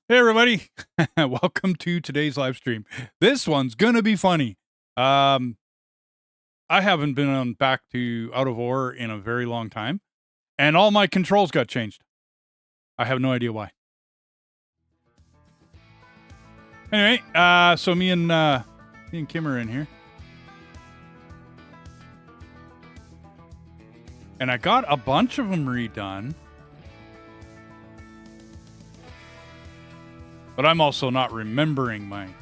Hey everybody, welcome to today's live stream. This one's gonna be funny. I haven't been on back to out of ore in a very long time, and all my controls got changed. I have no idea why. Anyway, so me and Kim are in here, and I got a bunch of them redone. But I'm also not remembering mine.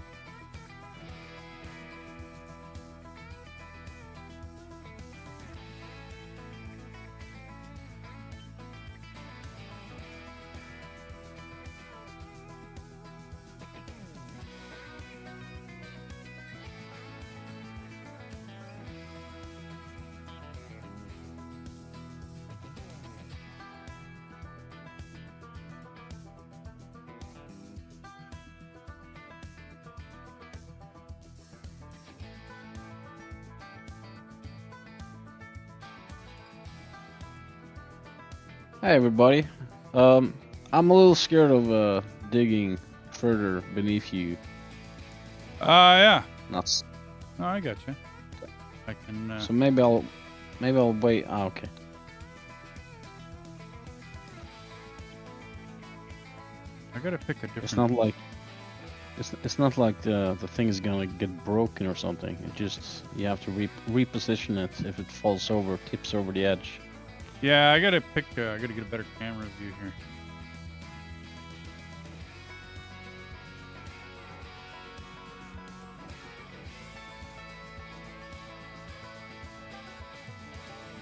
Hey everybody. I'm a little scared of digging further beneath you. Yeah. Not. Oh, I got you. I can. So maybe I'll wait. Ah, okay. I gotta pick a different. It's not like. It's not like the thing is gonna get broken or something. It just you have to reposition it if it falls over, tips over the edge. Yeah, I gotta pick. I gotta get a better camera view here.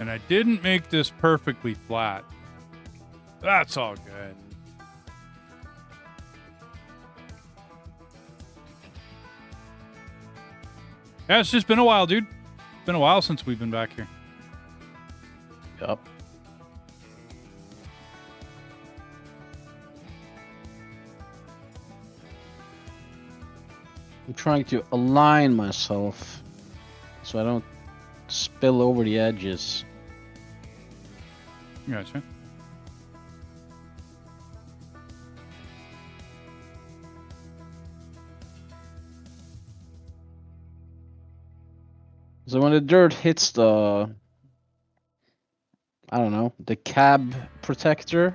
And I didn't make this perfectly flat. That's all good. Yeah, it's just been a while, dude. It's been a while since we've been back here. Yup. I'm trying to align myself so I don't spill over the edges. Gotcha. So when the dirt hits the, I don't know, the cab protector,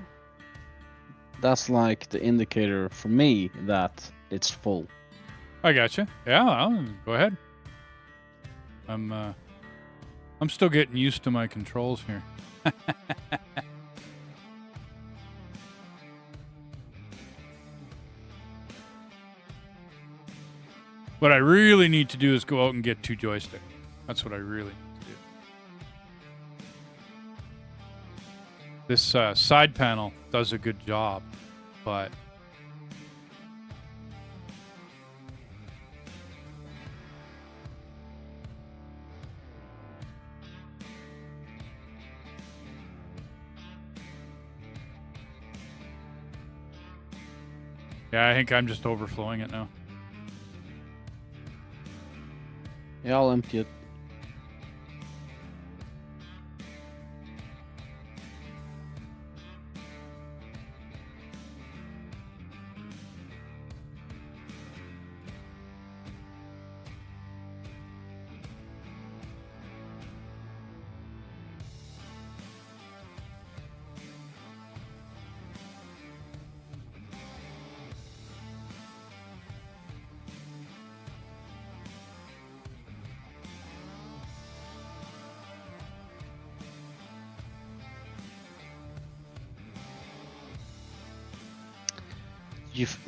that's like the indicator for me that it's full. I gotcha. Yeah, I'll go ahead. I'm still getting used to my controls here. What I really need to do is go out and get 2 joysticks. That's what I really need to do. This side panel does a good job, but yeah, I think I'm just overflowing it now. Yeah, I'll empty it.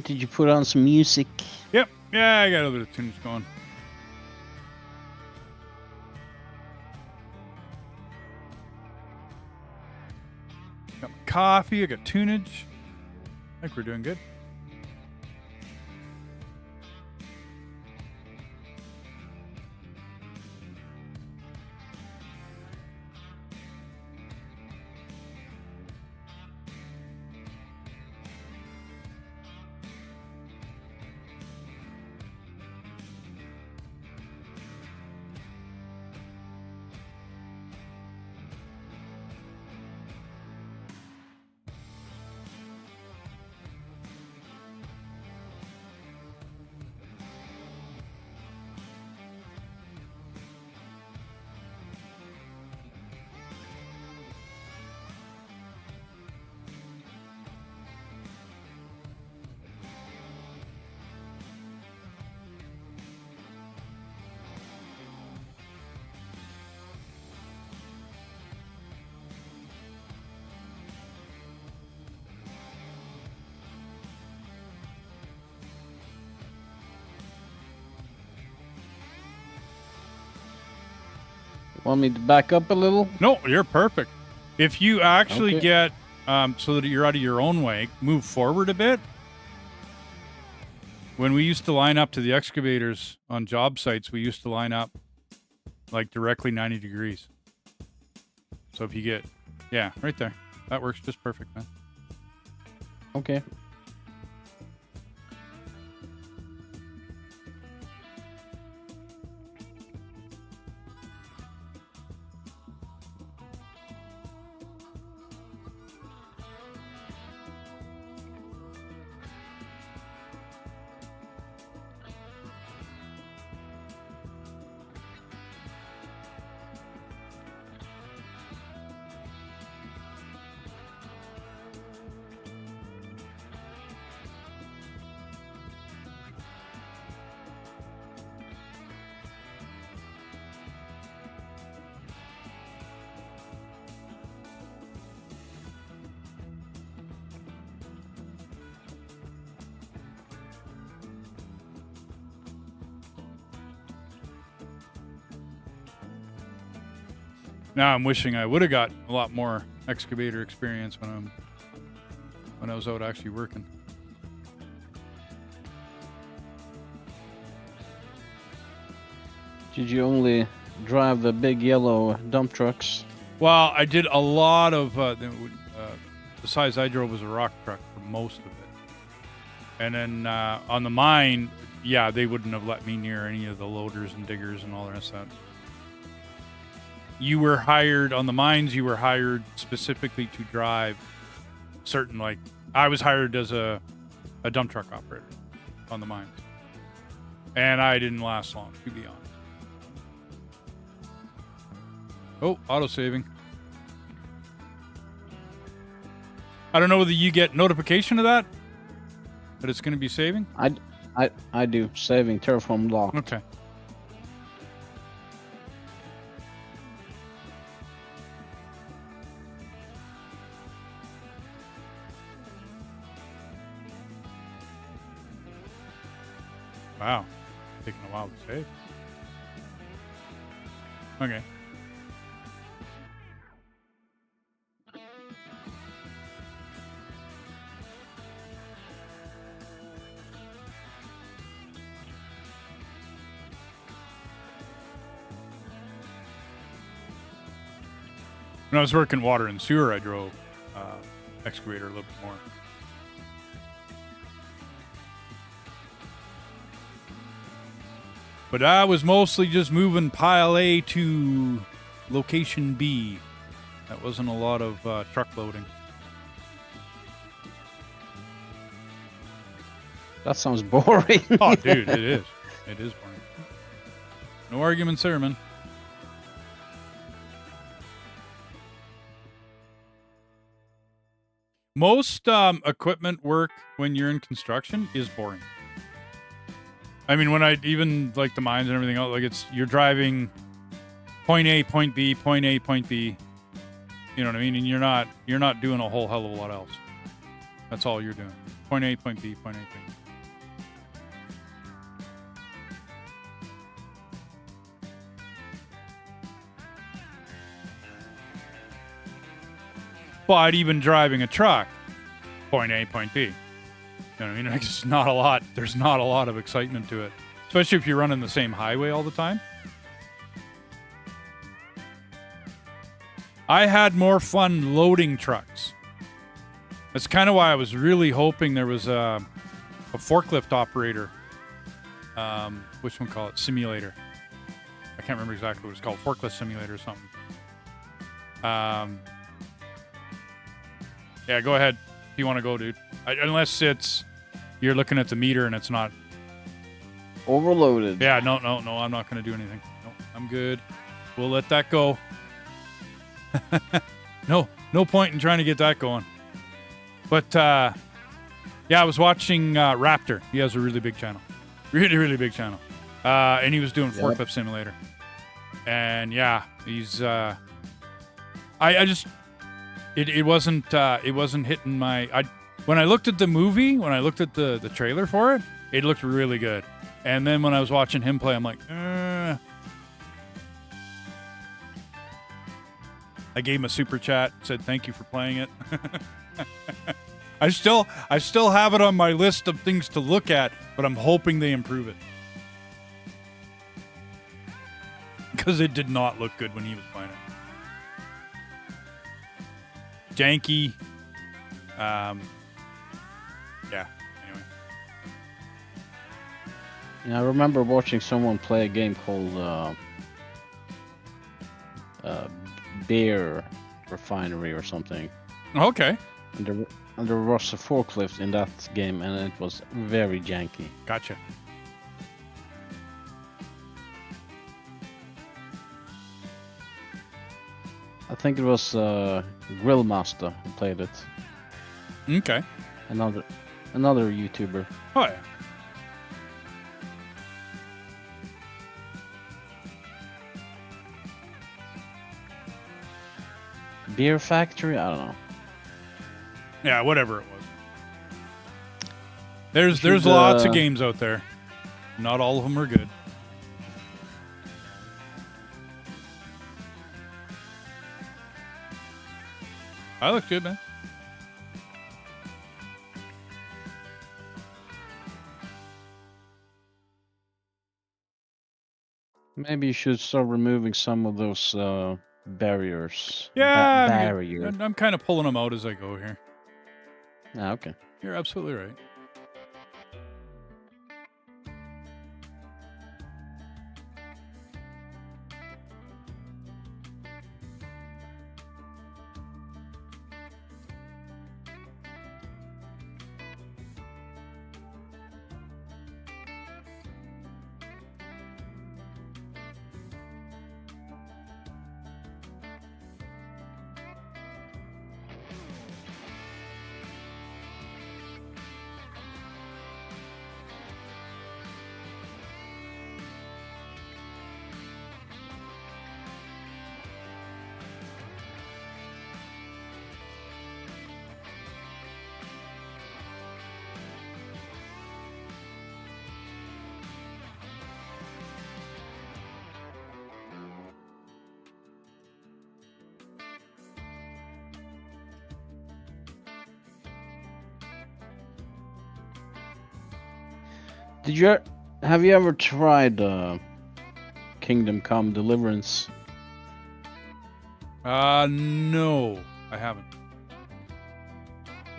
Did you put on some music? Yep. Yeah, I got a little bit of tunes going. Got my coffee. I got tunage. I think we're doing good. Want me to back up a little? No, you're perfect. If you actually Okay. get so that you're out of your own way, move forward a bit. When we used to line up to the excavators on job sites, we used to line up like directly 90 degrees. So if you get, yeah, right there. That works just perfect, man. Okay. Now I'm wishing I would have got a lot more excavator experience when I was out actually working. Did you only drive the big yellow dump trucks? Well, I did a lot of the size I drove was a rock truck for most of it, and then on the mine, yeah, they wouldn't have let me near any of the loaders and diggers and all the rest of that. You were hired on the mines. You were hired specifically to drive certain, like I was hired as a dump truck operator on the mines, and I didn't last long, to be honest. Oh, auto saving. I don't know whether you get notification of that, but it's going to be saving. I do. Saving terraform lock. Okay. Wow. Taking a while to save. Okay. When I was working water and sewer, I drove excavator a little bit more. But I was mostly just moving pile A to location B. That wasn't a lot of truck loading. That sounds boring. Oh, dude, it is. It is boring. No arguments there, man. Most equipment work when you're in construction is boring. I mean, when I even like the mines and everything else, like you're driving point A, point B, point A, point B. You know what I mean? And you're not doing a whole hell of a lot else. That's all you're doing. Point A, point B, point A, point B. But even driving a truck, point A, point B. You know what I mean? It's just not a lot. There's not a lot of excitement to it, especially if you're running the same highway all the time. I had more fun loading trucks. That's kind of why I was really hoping there was a forklift operator. Which one call it? Simulator. I can't remember exactly what it's called. Forklift simulator or something. Yeah, go ahead if you want to go, dude. Unless you're looking at the meter and it's not Overloaded. Yeah, no, I'm not going to do anything. No, I'm good. We'll let that go. No point in trying to get that going. But, yeah, I was watching Raptor. He has a really big channel. Really, really big channel. And he was doing Forklift Simulator. And, yeah, he's... I just... It wasn't hitting my... When I looked at the movie, when I looked at the trailer for it, it looked really good. And then when I was watching him play, I'm like, I gave him a super chat, said thank you for playing it. I still have it on my list of things to look at, but I'm hoping they improve it. Because it did not look good when he was playing it. Janky. Yeah. Anyway. Yeah, I remember watching someone play a game called Beer Refinery or something. Okay. And there was a forklift in that game, and it was very janky. Gotcha. I think it was Grill Master who played it. Okay. Another YouTuber. Oh, yeah. Beer Factory? I don't know. Yeah, whatever it was. There's lots of games out there. Not all of them are good. I look good, man. Maybe you should start removing some of those barriers. Yeah, barrier. I'm kind of pulling them out as I go here. Ah, okay. You're absolutely right. Have you ever tried Kingdom Come Deliverance? No, I haven't.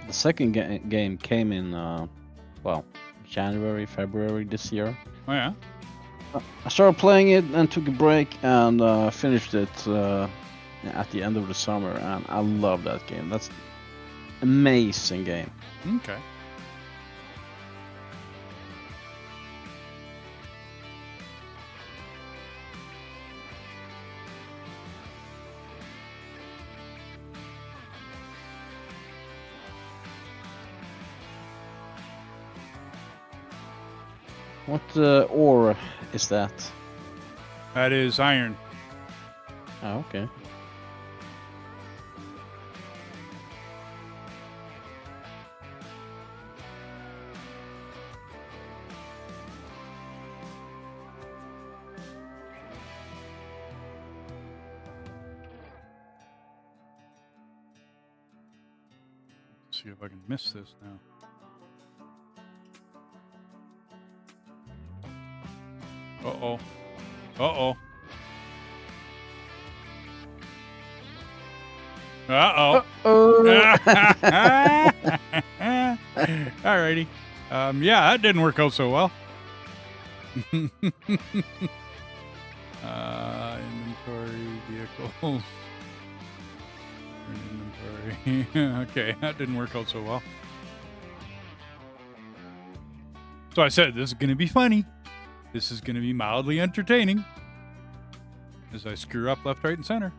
The second game came in January, February this year. Oh yeah. I started playing it and took a break and finished it at the end of the summer, and I love that game. That's an amazing game. Okay. What ore is that? That is iron. Oh, okay. Let's see if I can miss this now. Uh-oh. Uh-oh. Uh-oh. Alrighty. Yeah, that didn't work out so well. Inventory, vehicles. Inventory. Okay, that didn't work out so well. So I said, this is going to be funny. This is going to be mildly entertaining as I screw up left, right, and center.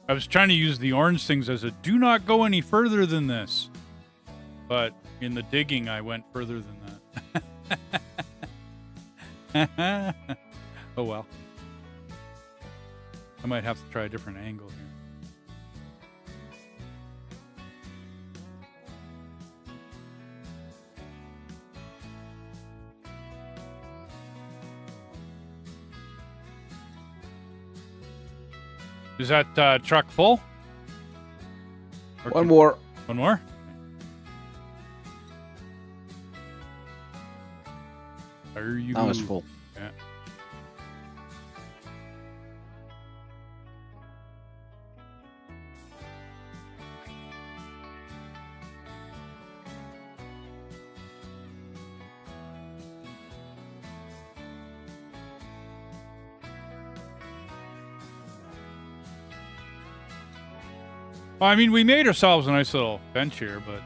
I was trying to use the orange things as a do not go any further than this. But in the digging, I went further than that. Oh, well. I might have to try a different angle here. Is that truck full? One more. One more? Are you? Now it's full. Yeah. Well, I mean, we made ourselves a nice little bench here, but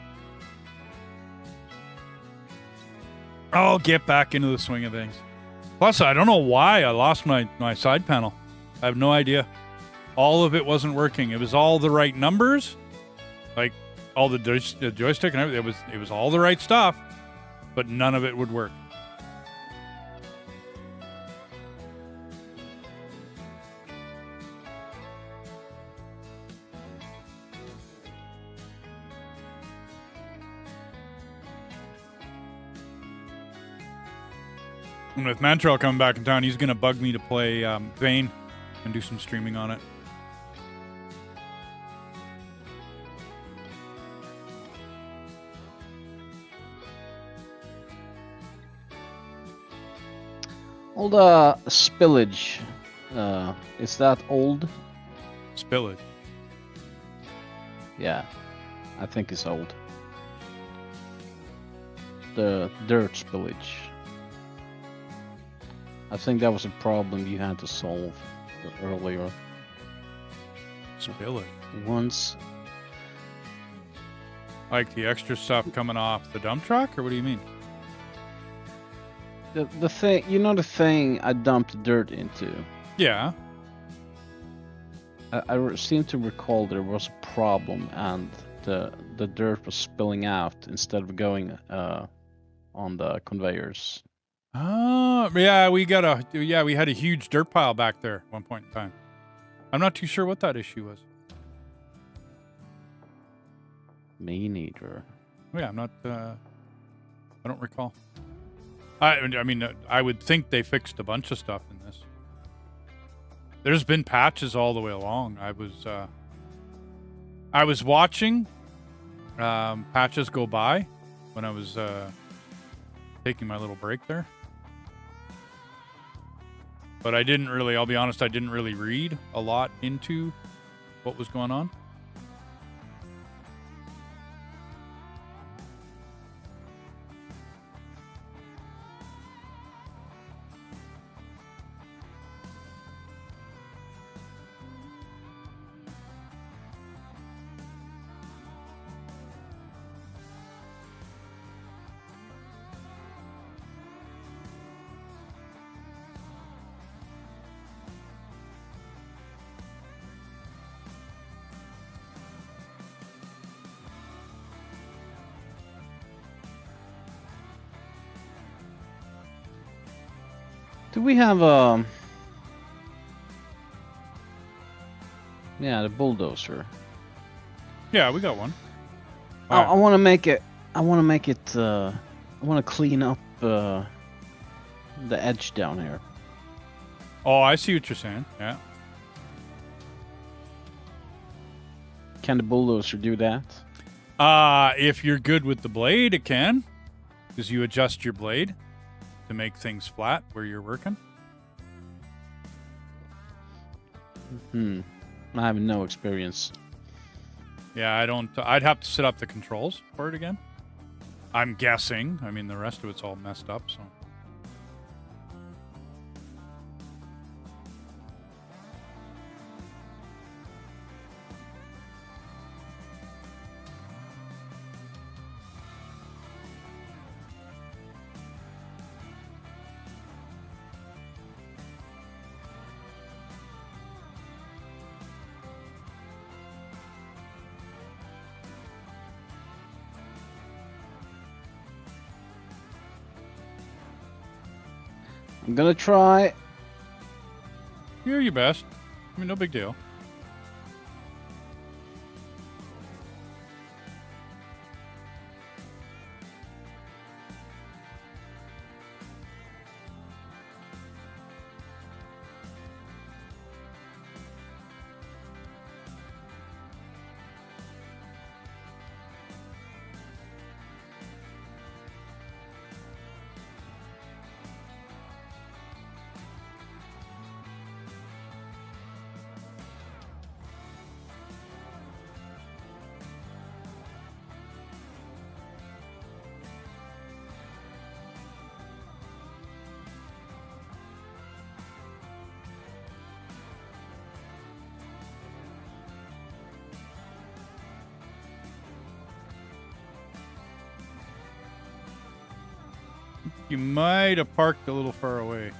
I'll get back into the swing of things. Plus, I don't know why I lost my side panel. I have no idea. All of it wasn't working. It was all the right numbers, like all the joystick and everything. It was all the right stuff, but none of it would work. And with Mantrell coming back in town, he's going to bug me to play Vane and do some streaming on it. All the spillage, is that old? Spillage. Yeah, I think it's old. The dirt spillage. I think that was a problem you had to solve earlier. Spillage. Once. Like the extra stuff coming off the dump truck, or what do you mean? The thing, you know, the thing I dumped dirt into. Yeah. I seem to recall there was a problem, and the dirt was spilling out instead of going on the conveyors. Oh, yeah, we had a huge dirt pile back there at one point in time. I'm not too sure what that issue was. Me neither. Yeah, I'm not. I don't recall. I mean, I would think they fixed a bunch of stuff in this. There's been patches all the way along. I was watching patches go by when I was taking my little break there. But I didn't really, I'll be honest, I didn't really read a lot into what was going on. Do we have yeah, the bulldozer. Yeah, we got one. I want to make it. I want to make it. I want to clean up the edge down here. Oh, I see what you're saying. Yeah. Can the bulldozer do that? If you're good with the blade, it can, because you adjust your blade to make things flat where you're working. I have no experience. Yeah, I don't. I'd have to set up the controls for it again. I'm guessing. I mean, the rest of it's all messed up, so. I'm gonna try. You're your best. I mean, no big deal. You might have parked a little far away.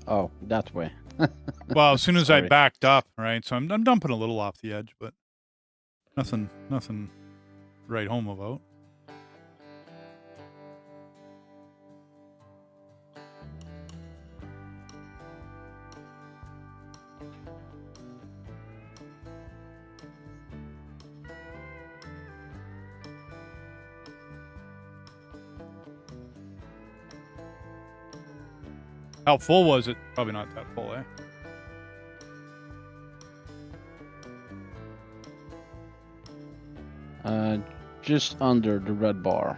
Oh, that way. Well, as soon as I Sorry. backed up, right? So I'm dumping a little off the edge, but nothing to write home about. How full was it? Probably not that full, eh? Just under the red bar.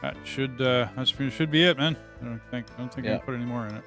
That should be it, man. I don't think I can put any more in it.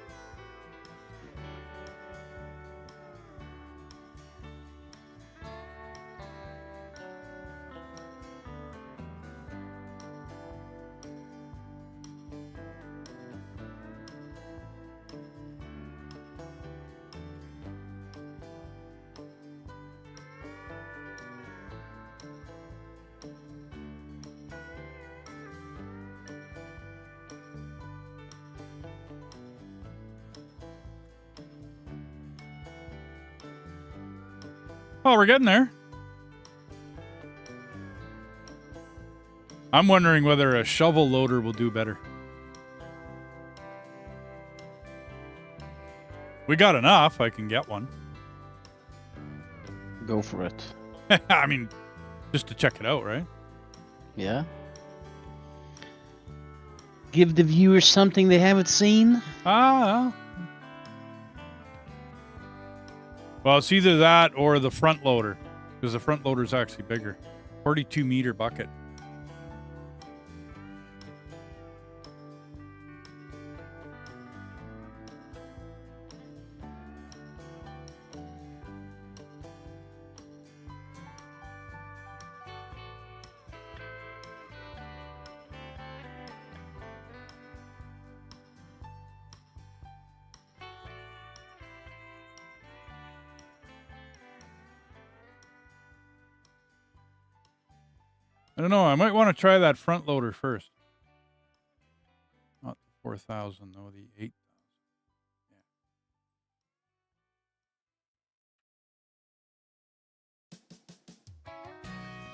Oh, we're getting there. I'm wondering whether a shovel loader will do better. We got enough. I can get one. Go for it. I mean, just to check it out, right? Yeah. Give the viewers something they haven't seen. Ah. Well, it's either that or the front loader, because the front loader is actually bigger. 42-meter bucket. I don't know. I might want to try that front loader first. Not the 4,000, though. The 8,000.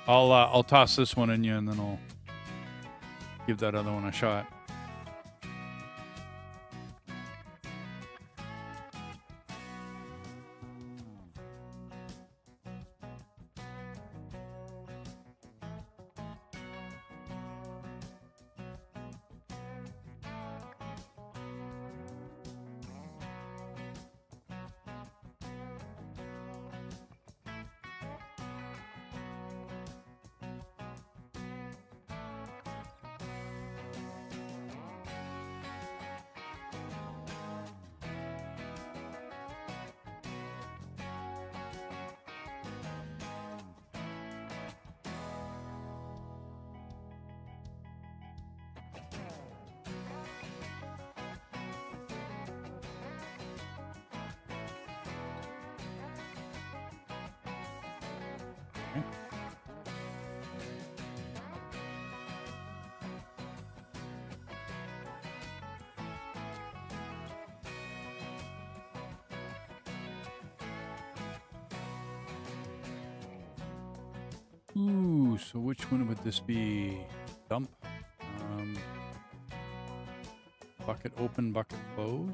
Yeah. I'll toss this one in you, and then I'll give that other one a shot. Okay. Ooh, so which one would this be? Dump. Bucket open, bucket close.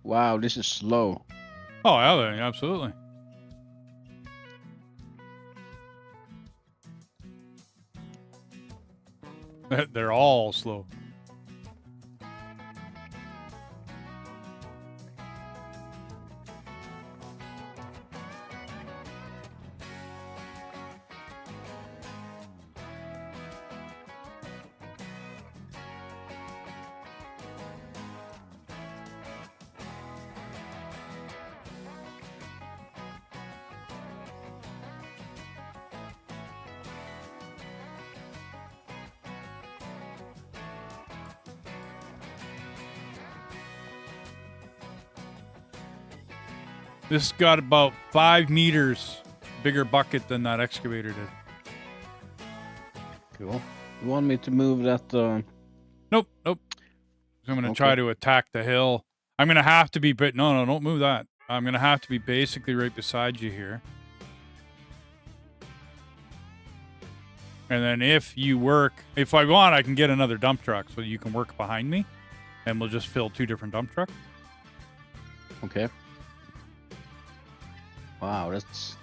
Wow, this is slow. Oh, yeah, absolutely. They're all slow. This got about 5 meters bigger bucket than that excavator did. Cool. You want me to move that? Nope. I'm going to Okay. try to attack the hill. I'm going to have to be... No, don't move that. I'm going to have to be basically right beside you here. And then if I want, I can get another dump truck so you can work behind me. And we'll just fill 2 different dump trucks. Okay. Wow, that's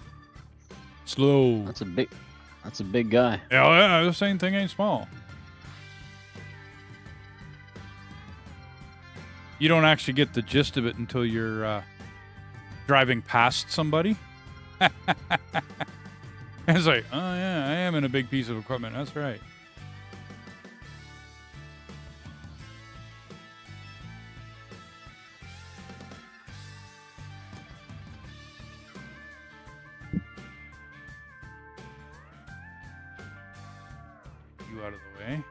Slow. That's a big guy. Yeah, the same thing ain't small. You don't actually get the gist of it until you're driving past somebody. It's like, oh yeah, I am in a big piece of equipment. That's right. You out of the way.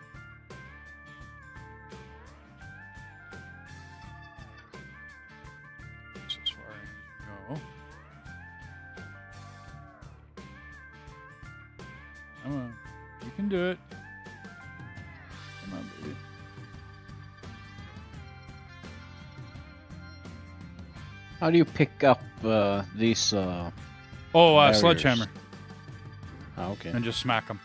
Just as far as you go. Come on. You can do it. Come on, baby. How do you pick up these? Barriers? Sledgehammer. Oh, okay. And just smack them.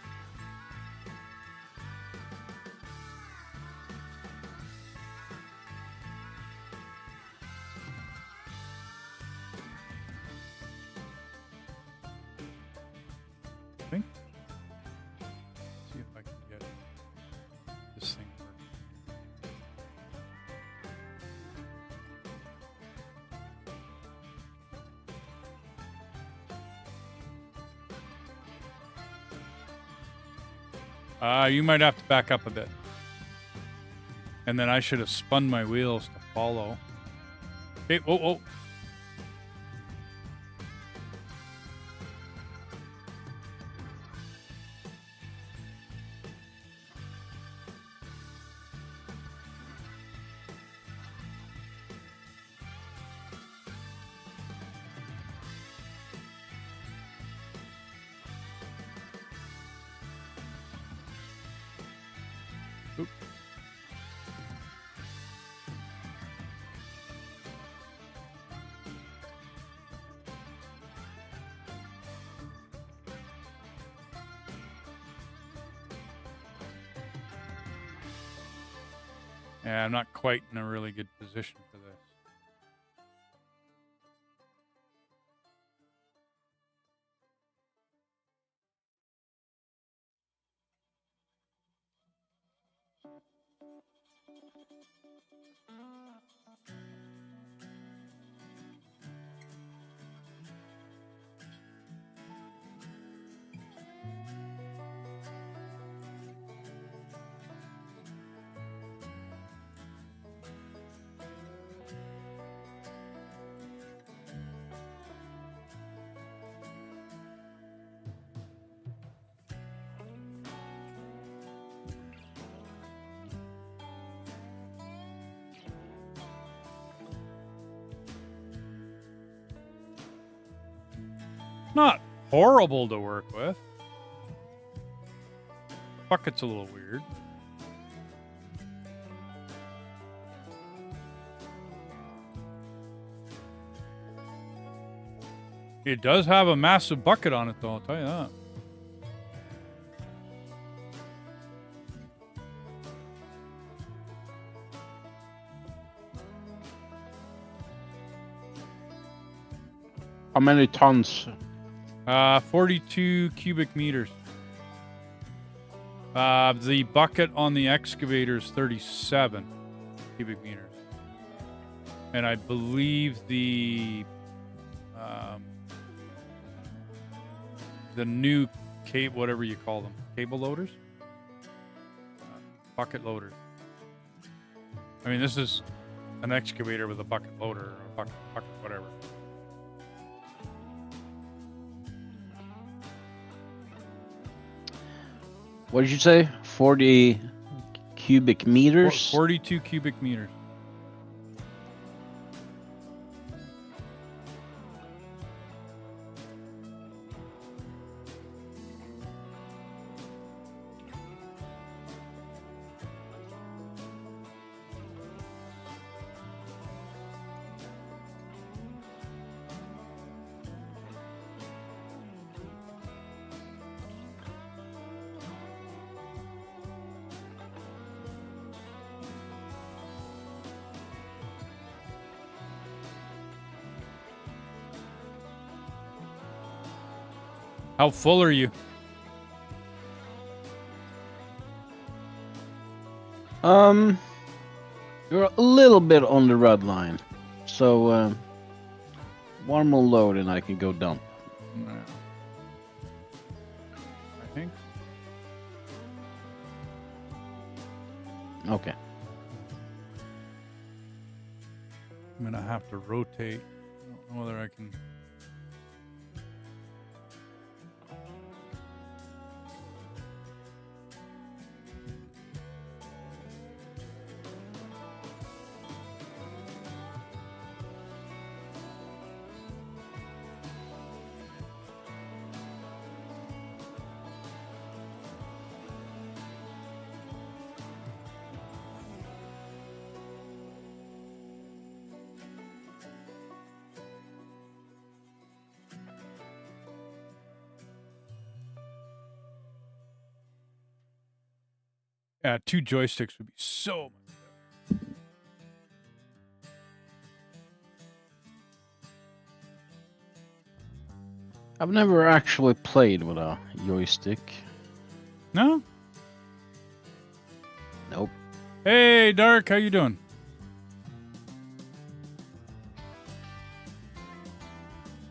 See if I can get this thing working. You might have to back up a bit. And then I should have spun my wheels to follow. Okay, whoa. Oop. Yeah, I'm not quite in a really good position for this. Not horrible to work with. Bucket's a little weird. It does have a massive bucket on it, though, I'll tell you that. How many tons? 42 cubic meters. The bucket on the excavator is 37 cubic meters. And I believe the new whatever you call them, cable loaders? Bucket loaders. I mean, this is an excavator with a bucket loader, or a bucket whatever. What did you say? 40 cubic meters? 42 cubic meters. How full are you? You're a little bit on the red line. So, one more load and I can go dump. I think. Okay. I'm gonna have to rotate. I don't know whether I can. Yeah, 2 joysticks would be so much better. I've never actually played with a joystick. No? Nope. Hey, Dark, how you doing?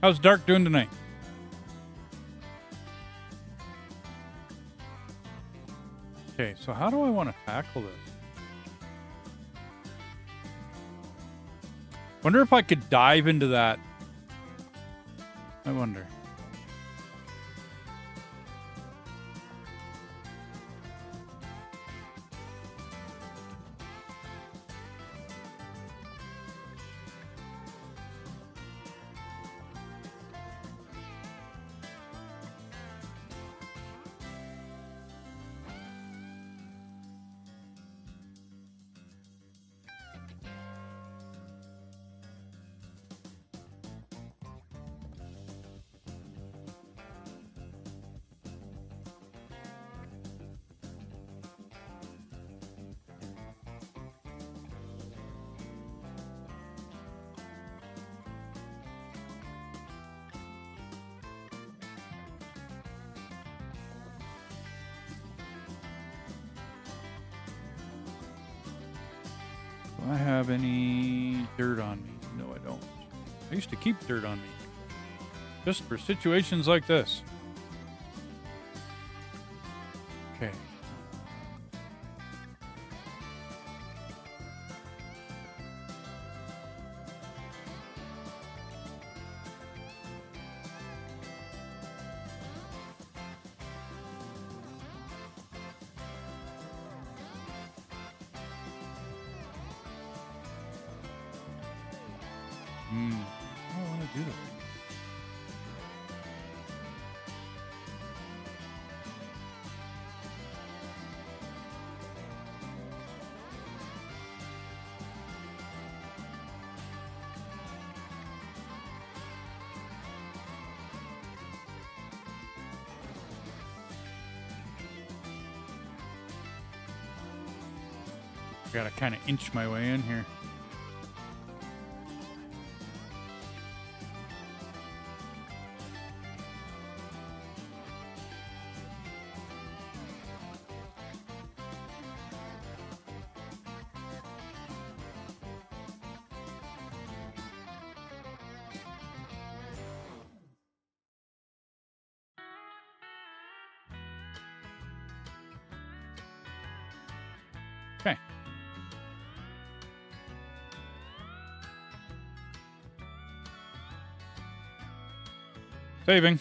How's Dark doing tonight? Okay, so how do I want to tackle this? Wonder if I could dive into that. I wonder. Do I have any dirt on me? No, I don't. I used to keep dirt on me. Just for situations like this. Okay. I don't want to do that. Gotta kind of inch my way in here. Okay. Saving.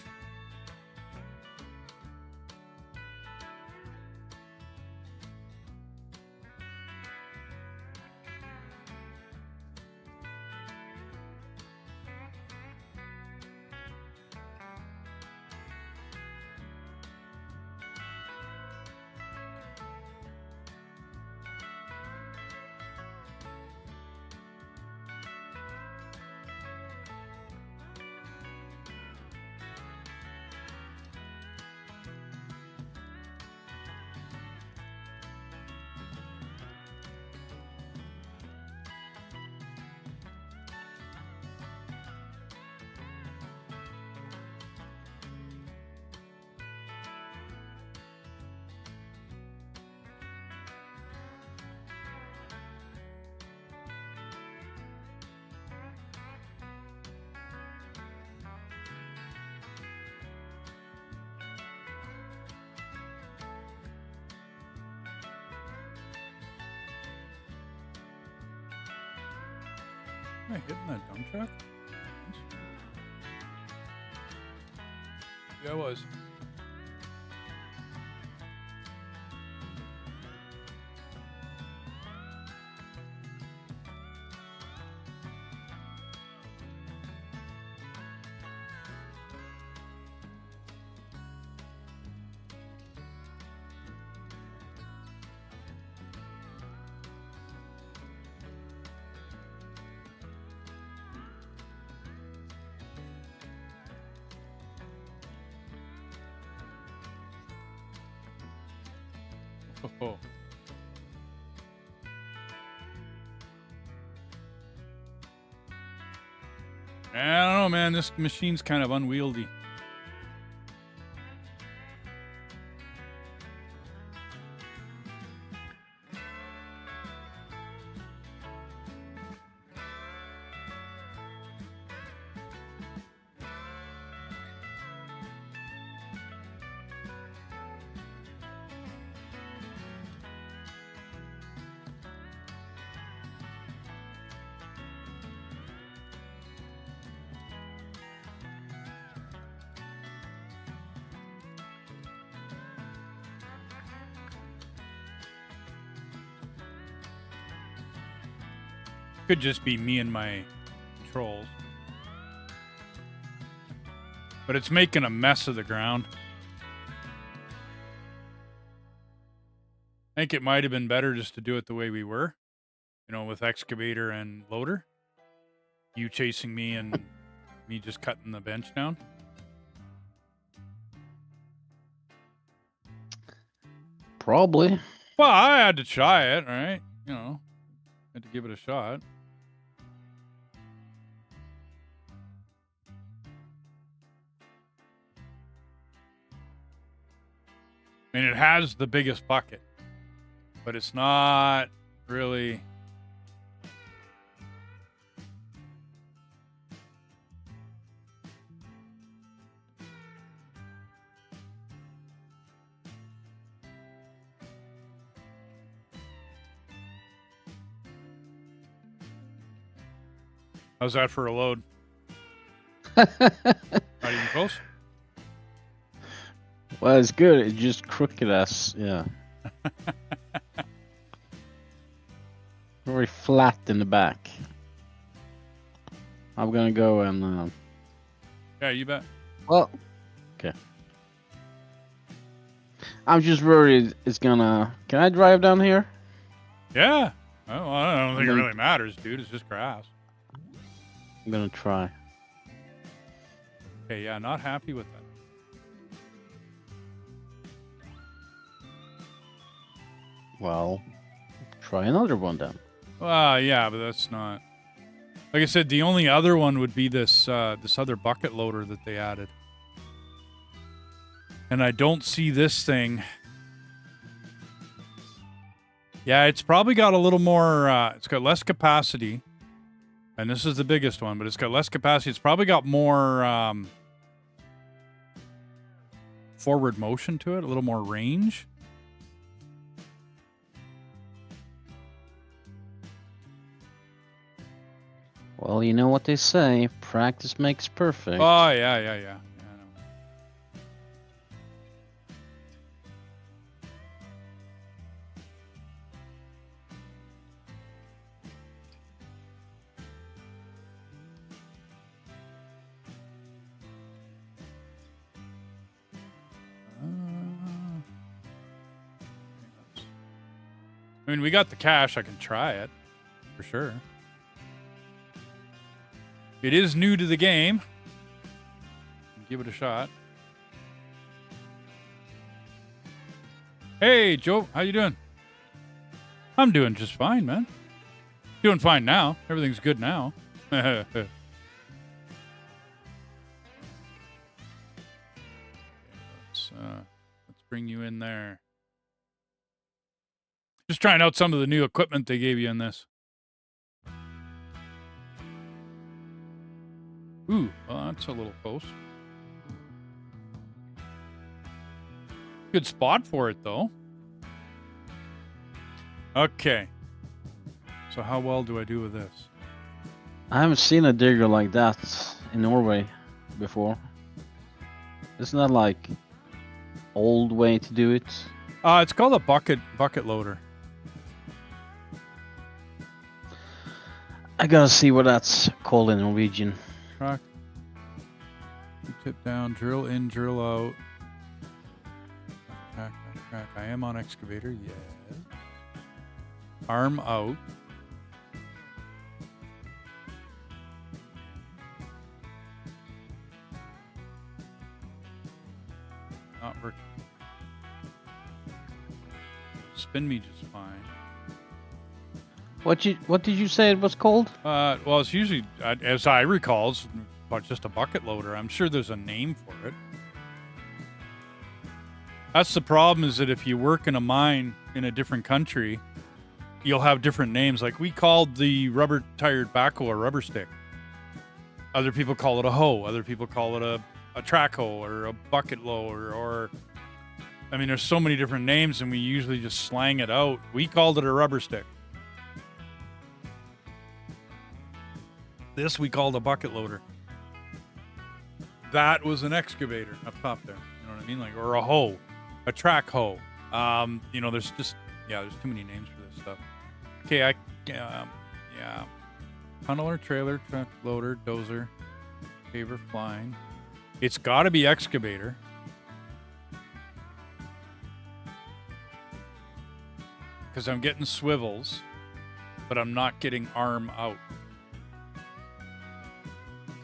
Am I hitting that dump truck? Yeah, I was. Oh. I don't know, man. This machine's kind of unwieldy. Could just be me and my controls. But it's making a mess of the ground. I think it might have been better just to do it the way we were. You know, with excavator and loader. You chasing me and me just cutting the bench down. Probably. Well, I had to try it, right? You know, had to give it a shot. I mean, it has the biggest bucket, but it's not really. How's that for a load? Not even close? Well, it's good. It's just crooked as, yeah. Very flat in the back. I'm gonna go and. Yeah, you bet. Well, okay. I'm just worried it's gonna. Can I drive down here? Yeah. Oh, I don't think it really matters, dude. It's just grass. I'm gonna try. Okay, yeah, not happy with that. Well, try another one then. Yeah, but that's not. Like I said, the only other one would be this this other bucket loader that they added. And I don't see this thing. Yeah, it's probably got a little more, it's got less capacity. And this is the biggest one, but it's got less capacity. It's probably got more forward motion to it, a little more range. Well, you know what they say, practice makes perfect. Oh, yeah. I mean, we got the cash. I can try it for sure. It is new to the game. Give it a shot. Hey, Joe, how you doing? I'm doing just fine, man. Doing fine now. Everything's good now. Let's bring you in there. Just trying out some of the new equipment they gave you in this. Ooh, well, that's a little close. Good spot for it, though. Okay. So how well do I do with this? I haven't seen a digger like that in Norway before. Isn't that like old way to do it? It's called a bucket loader. I gotta see what that's called in Norwegian. Track. Tip down, drill in, drill out. Track. I am on excavator, yes. Arm out. Not working. Spin me just fine. What did you say it was called? Well, it's usually, as I recall, it's just a bucket loader. I'm sure there's a name for it. That's the problem, is that if you work in a mine in a different country, you'll have different names. Like we called the rubber-tired backhoe a rubber stick. Other people call it a hoe. Other people call it a track hoe or a bucket loader. Or, I mean, there's so many different names, and we usually just slang it out. We called it a rubber stick. This we called a bucket loader. That was an excavator up top there. You know what I mean? Like, or a hoe, a track hoe. You know, there's just, there's too many names for this stuff. Okay, tunneler, trailer, truck loader, dozer, paver, flying. It's got to be excavator. Because I'm getting swivels, but I'm not getting arm out.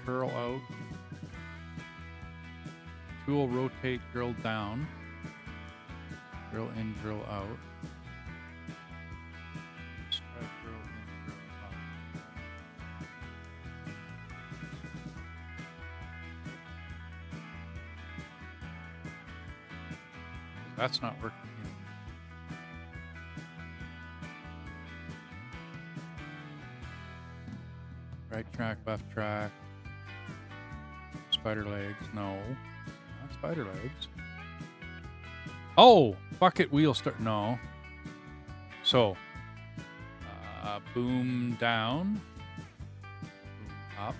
Curl out. Tool, rotate, drill down. Drill in, drill out. Drill in, drill out. That's not working here. Right track, left track. Spider legs, no. Not spider legs. Oh! Bucket wheel start, no. So, boom down. Boom up.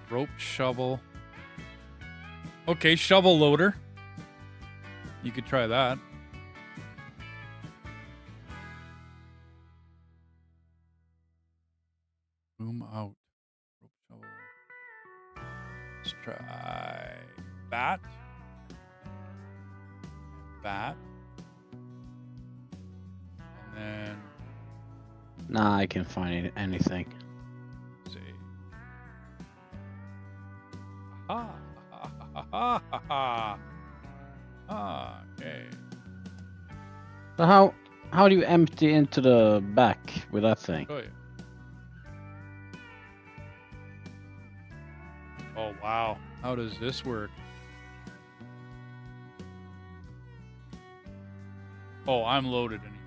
Rope shovel. Okay, shovel loader. You could try that. Boom out. Rope shovel. Let's try that. That. And then. Nah, I can't find anything. Let's see. Ha ha ha ha ha ha. Okay. So How do you empty into the back with that thing? Oh, yeah. Oh, wow. How does this work? Oh, I'm loaded anyway.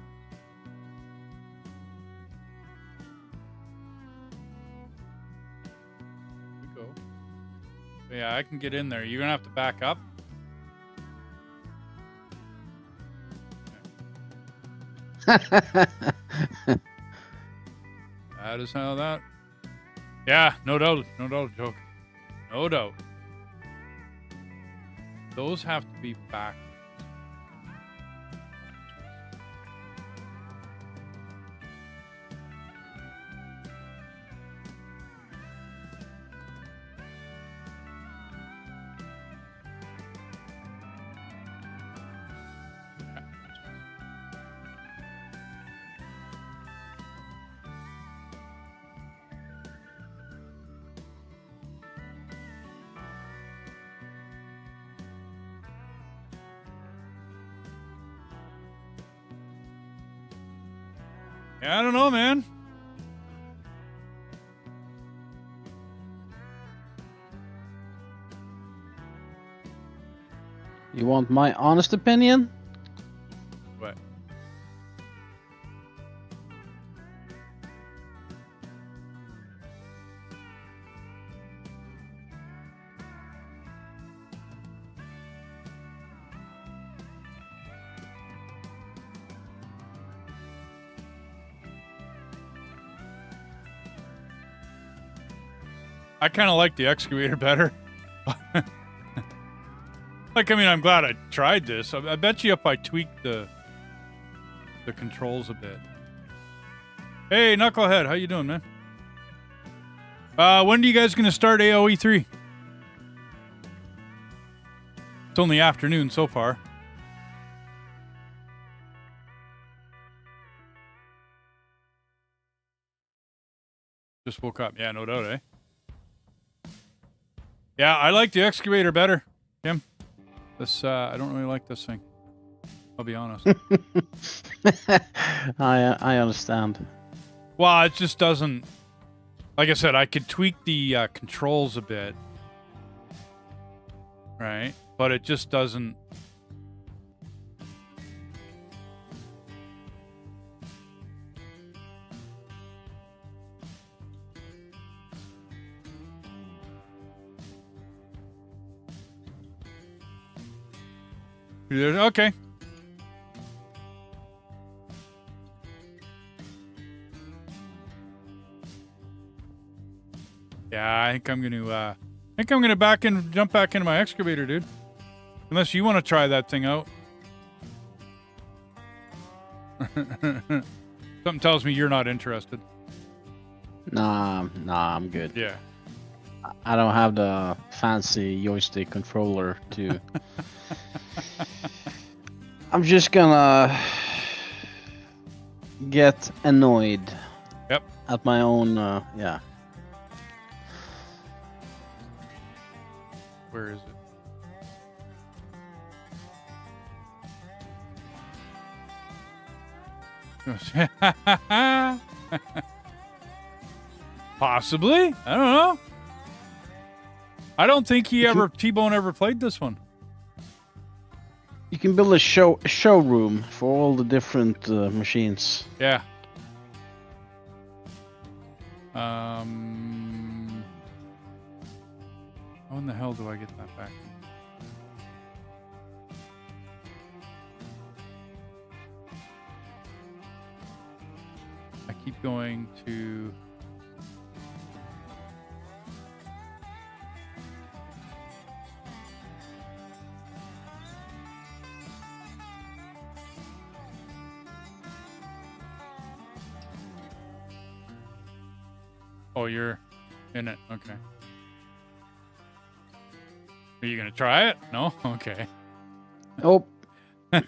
Here we go. Yeah, I can get in there. You're going to have to back up. That is how that... Yeah, no doubt. No doubt, joke. No doubt. Those have to be back. Yeah, I don't know, man. You want my honest opinion? What? I kind of like the excavator better. Like, I mean, I'm glad I tried this. I bet you if I tweaked the controls a bit. Hey, Knucklehead, how you doing, man? When are you guys going to start AoE 3? It's only afternoon so far. Just woke up. Yeah, no doubt, eh? Yeah, I like the excavator better, Tim. This, I don't really like this thing. I'll be honest. I understand. Well, it just doesn't... Like I said, I could tweak the controls a bit. Right? But it just doesn't... Okay. Yeah, I think I'm gonna jump back into my excavator, dude. Unless you want to try that thing out. Something tells me you're not interested. Nah, I'm good. Yeah. I don't have the fancy joystick controller to... I'm just gonna get annoyed. Yep. At my own, yeah. Where is it? Possibly. I don't know. I don't think T-Bone ever played this one. You can build a showroom for all the different machines. Yeah. How in the hell do I get that back? I keep going to... Oh, you're in it. Okay. Are you going to try it? No? Okay. Oh. Sell.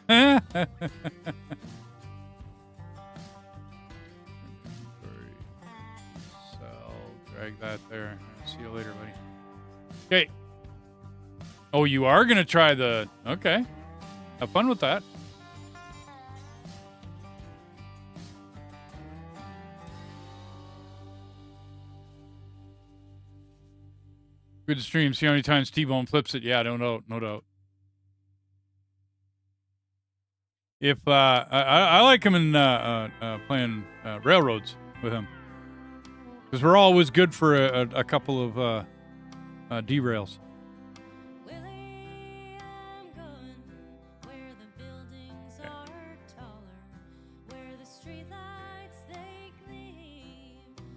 Drag that there. See you later, buddy. Okay. Oh, you are going to try the... Okay. Have fun with that. Good stream. See how many times T-Bone flips it. Yeah, no doubt. No doubt. If I like him in playing railroads with him, because we're always good for a couple of derails.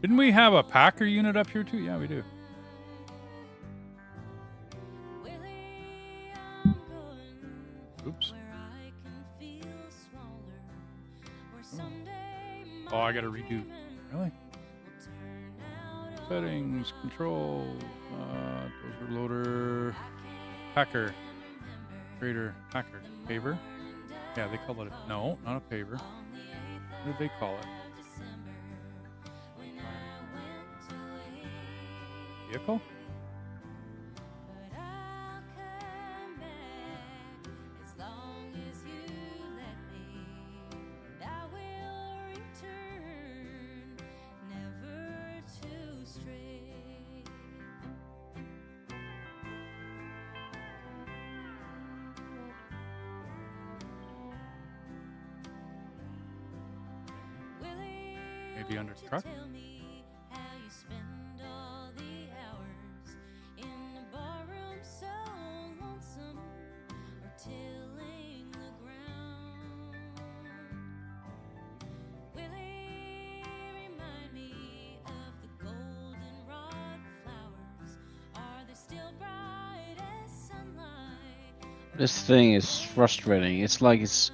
Didn't we have a packer unit up here too? Yeah, we do. Oops. Oh, I gotta redo. Really? Settings, control, dozer loader, packer, grader, packer, paver. Yeah, they call it a, no, not a paver. What did they call it? Vehicle? Maybe under truck? This thing is frustrating. It's like it's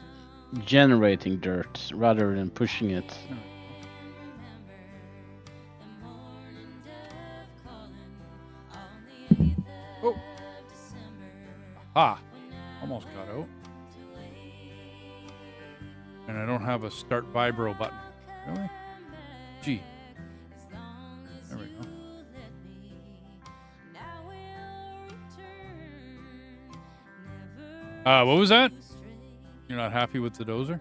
generating dirt rather than pushing it. Oh. Ah. Almost got out. And I don't have a start vibro button. Really? Gee. There we go. What was that? You're not happy with the dozer?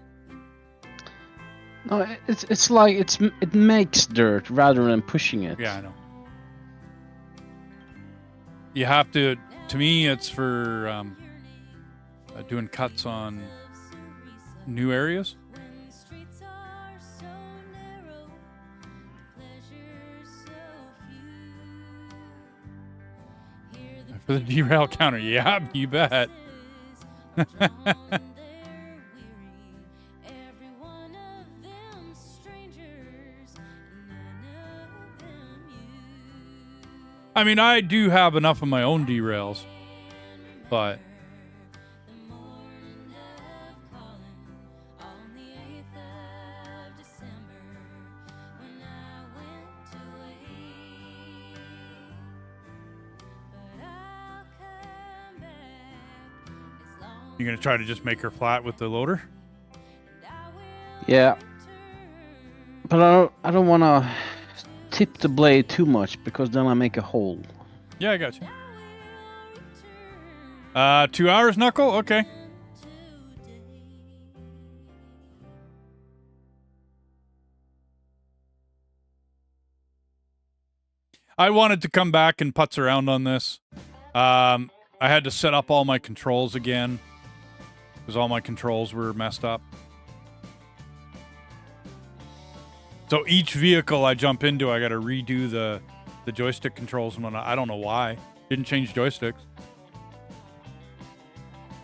No, it's like it makes dirt rather than pushing it. Yeah, I know. You have to me, it's for doing cuts on new areas. For the derail counter, yeah, you bet. I mean, I do have enough of my own derails, but you're gonna try to just make her flat with the loader? Yeah, but I don't want to tip the blade too much because then I make a hole. Yeah, I got you. 2 hours, Knuckle? Okay. I wanted to come back and putz around on this. I had to set up all my controls again because all my controls were messed up. So each vehicle I jump into, I got to redo the joystick controls and whatnot. I don't know why. Didn't change joysticks.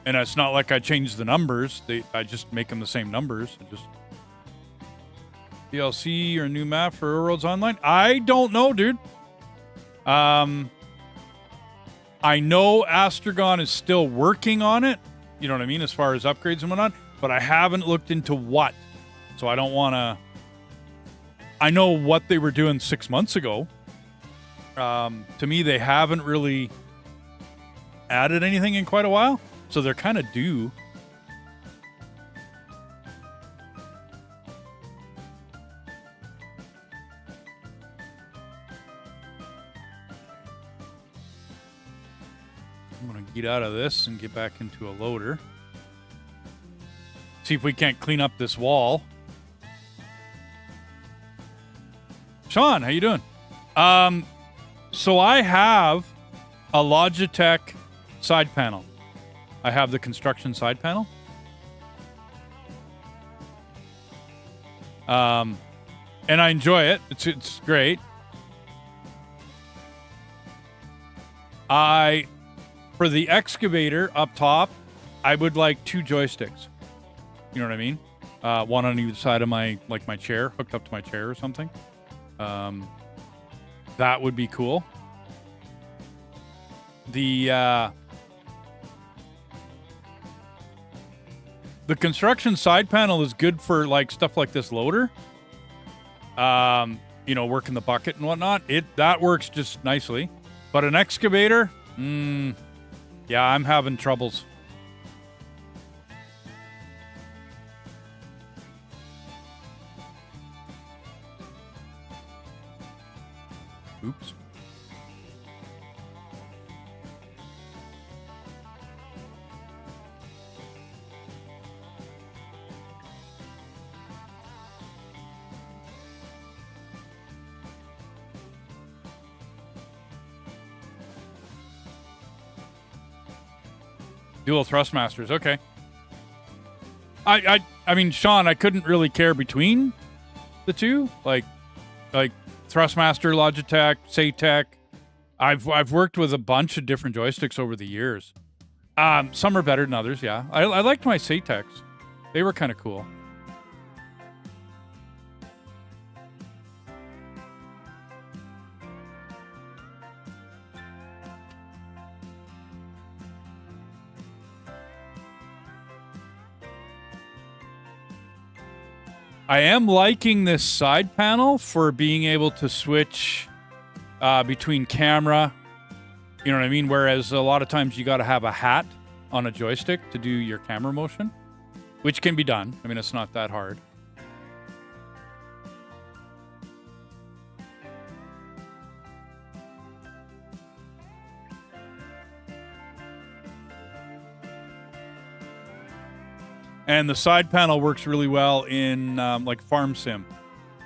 And it's not like I changed the numbers. I just make them the same numbers. DLC or new map for Roads Online? I don't know, dude. I know Astragon is still working on it. You know what I mean? As far as upgrades and whatnot. But I haven't looked into what. So I don't want to... I know what they were doing 6 months ago. To me, they haven't really added anything in quite a while. So they're kind of due. I'm going to get out of this and get back into a loader. See if we can't clean up this wall. Sean, how you doing? So I have a Logitech side panel. I have the construction side panel. And I enjoy it. It's great. For the excavator up top, I would like 2 joysticks. You know what I mean? One on either side of my chair, hooked up to my chair or something. That would be cool. The construction side panel is good for like stuff like this loader. You know, working the bucket and whatnot. That works just nicely. But an excavator, yeah, I'm having troubles. Oops. Dual thrustmasters, okay. I mean, Sean, I couldn't really care between the two, like Thrustmaster, Logitech, Saytech. I've worked with a bunch of different joysticks over the years. Some are better than others, yeah. I liked my Saytechs. They were kind of cool. I am liking this side panel for being able to switch between camera, you know what I mean? Whereas a lot of times you got to have a hat on a joystick to do your camera motion, which can be done. I mean, it's not that hard. And the side panel works really well in like farm sim.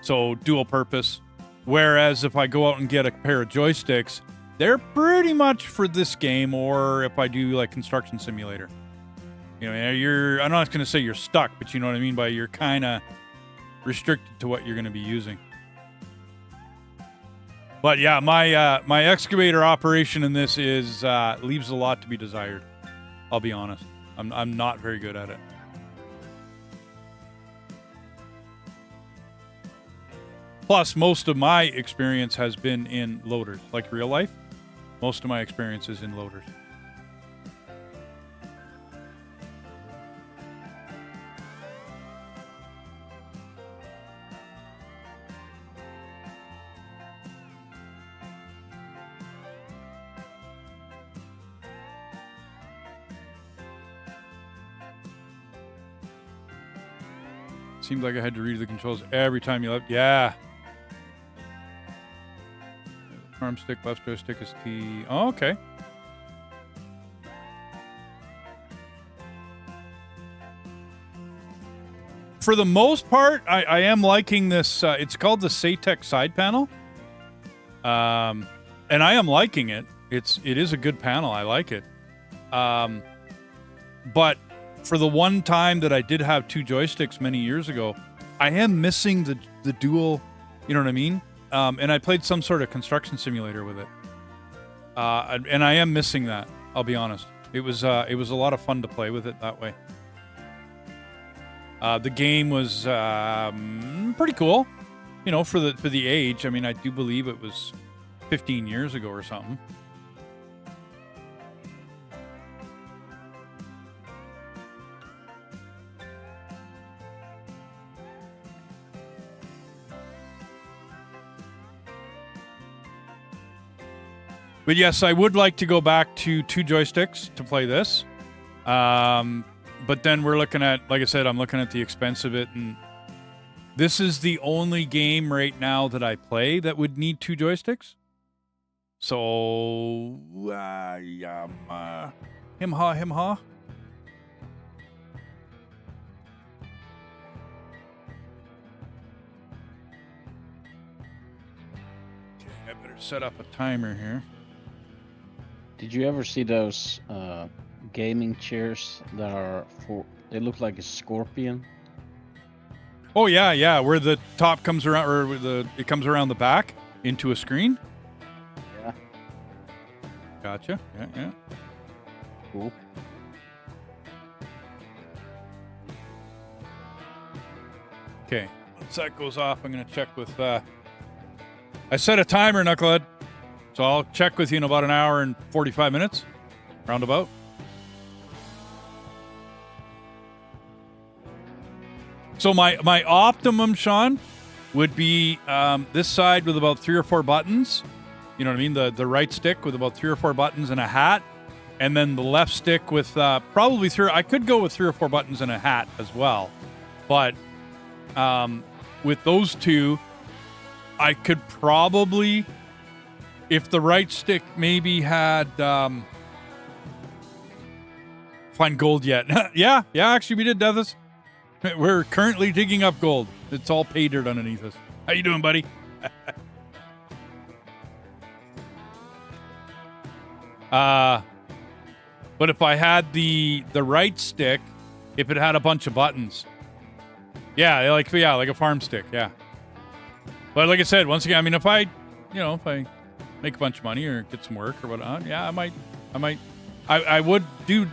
So dual purpose. Whereas if I go out and get a pair of joysticks, they're pretty much for this game, or if I do like construction simulator. You know, I'm not going to say you're stuck, but you know what I mean by you're kind of restricted to what you're going to be using. But yeah, my excavator operation in this is leaves a lot to be desired. I'll be honest. I'm not very good at it. Plus, most of my experience has been in loaders, like real life. Most of my experience is in loaders. Seemed like I had to read the controls every time you left. Yeah. Arm stick, left joystick is T. Oh, okay. For the most part, I am liking this. It's called the Saytech side panel. And I am liking it. It is a good panel. I like it. But for the one time that I did have 2 joysticks many years ago, I am missing the dual, you know what I mean? And I played some sort of construction simulator with it. And I am missing that, I'll be honest. It was a lot of fun to play with it that way. The game was pretty cool, you know, for the age. I mean, I do believe it was 15 years ago or something. But yes, I would like to go back to 2 joysticks to play this. But then we're looking at, like I said, I'm looking at the expense of it. And this is the only game right now that I play that would need 2 joysticks. So, him-ha. Okay, I better set up a timer here. Did you ever see those gaming chairs that are for? They look like a scorpion. Oh yeah, yeah. Where the top comes around, or it comes around the back into a screen. Yeah. Gotcha. Yeah, yeah. Cool. Okay. Once that goes off, I'm gonna check with. I set a timer, Knucklehead, so I'll check with you in about an hour and 45 minutes, roundabout. So my optimum, Sean, would be this side with about 3 or 4 buttons. You know what I mean? The right stick with about 3 or 4 buttons and a hat, and then the left stick with probably 3. I could go with 3 or 4 buttons and a hat as well, but with those two, I could probably, if the right stick maybe had find gold yet. yeah, actually we did, Deathus. We're currently digging up gold. It's all pay dirt underneath us. How you doing, buddy? But if I had the right stick, if it had a bunch of buttons, like a farm stick, yeah. But like I said, once again, I mean, if I make a bunch of money or get some work or whatnot, yeah, I would do.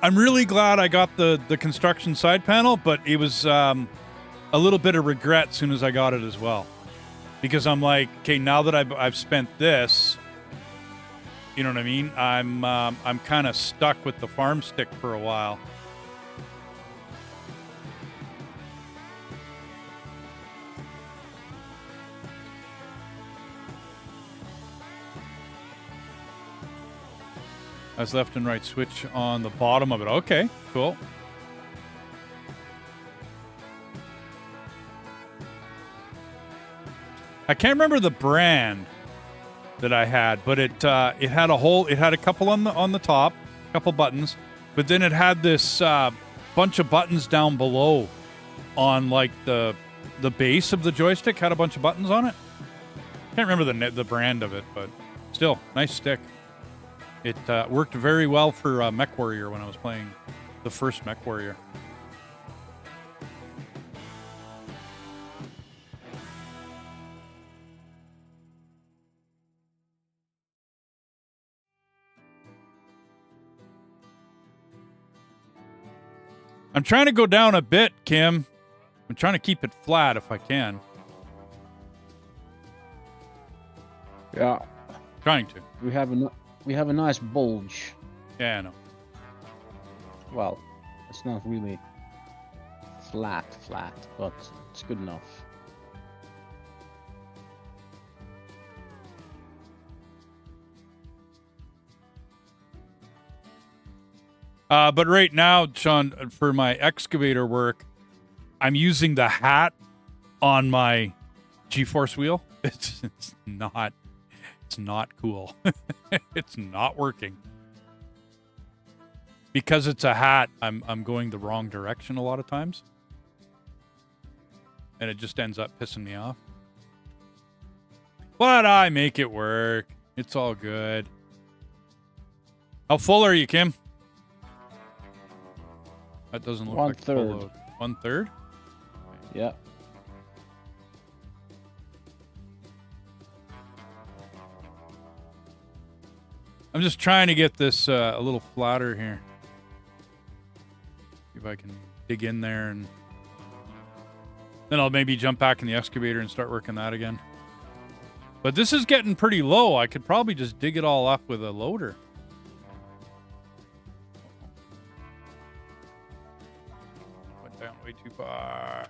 I'm really glad I got the construction side panel, but it was a little bit of regret as soon as I got it as well, because I'm like, okay, now that I've spent this, you know what I mean? I'm kind of stuck with the farm stick for a while. That's left and right switch on the bottom of it. Okay, cool. I can't remember the brand that I had, but it had a couple on the top, a couple buttons, but then it had this bunch of buttons down below on like the base of the joystick had a bunch of buttons on it. Can't remember the brand of it, but still nice stick. It worked very well for MechWarrior when I was playing the first MechWarrior. I'm trying to go down a bit, Kim. I'm trying to keep it flat if I can. Yeah. Trying to. We have a nice bulge. Yeah, I know. Well, it's not really flat, but it's good enough. But right now, Sean, for my excavator work, I'm using the hat on my G-force wheel. It's not cool. It's not working. Because it's a hat, I'm going the wrong direction a lot of times. And it just ends up pissing me off. But I make it work. It's all good. How full are you, Kim? That doesn't look like full load. 1/3? Yeah. I'm just trying to get this a little flatter here. See if I can dig in there, and then I'll maybe jump back in the excavator and start working that again. But this is getting pretty low. I could probably just dig it all up with a loader. Went down way too far.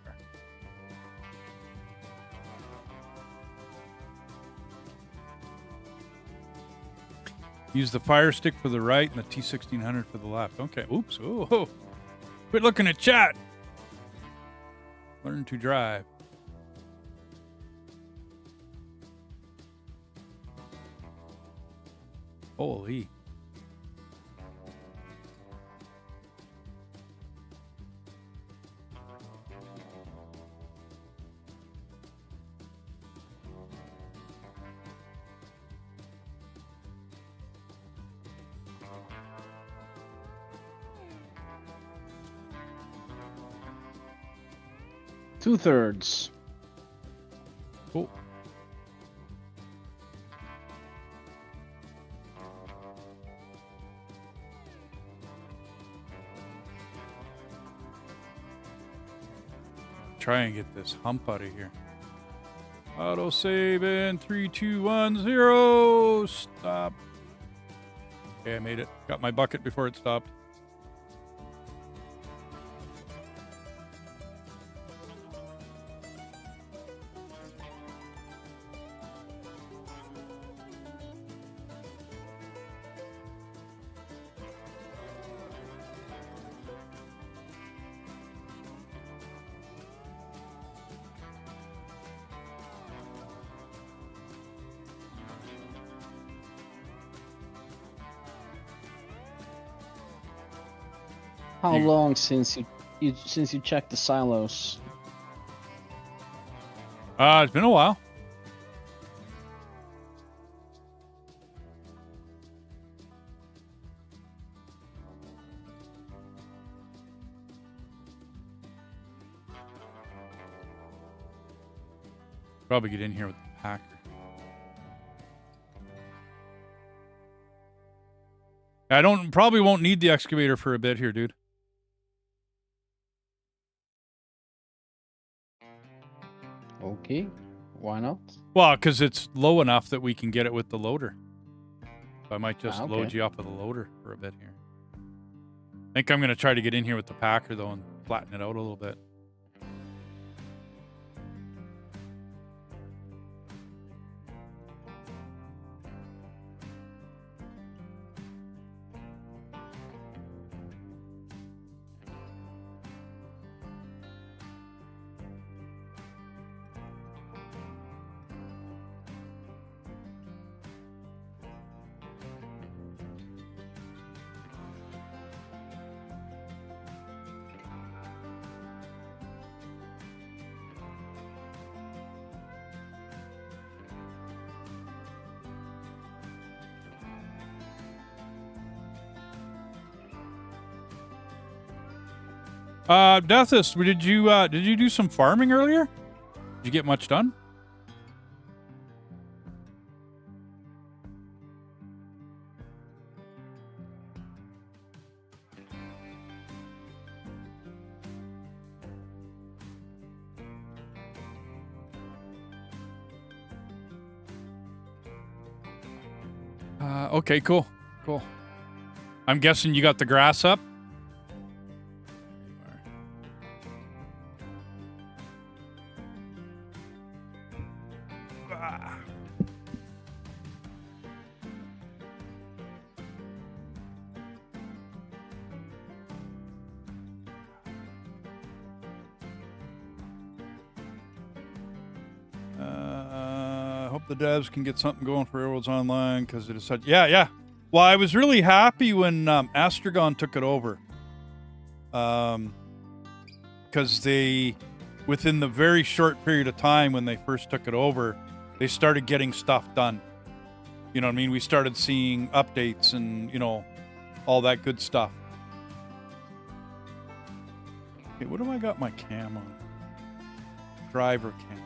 Use the fire stick for the right and the T1600 for the left. Okay. Oops. Oh. Quit looking at chat. Learn to drive. Holy. 2/3. Cool. Try and get this hump out of here. Auto save in 3, 2, 1, 0. Stop. Okay, I made it. Got my bucket before it stopped. How long since you checked the silos? It's been a while. Probably get in here with the packer. I probably won't need the excavator for a bit here, dude. Okay, why not? Well, because it's low enough that we can get it with the loader. So I might just okay. load you up with a loader for a bit here. I think I'm going to try to get in here with the packer, though, and flatten it out a little bit. Deathus, did you do some farming earlier? Did you get much done? Okay, cool. Cool. I'm guessing you got the grass up? Hope the devs can get something going for Railroads Online because it is such. Yeah. Well, I was really happy when Astragon took it over. Because they, within the very short period of time when they first took it over, they started getting stuff done. You know what I mean? We started seeing updates and, all that good stuff. Okay, what do I got my cam on? Driver cam.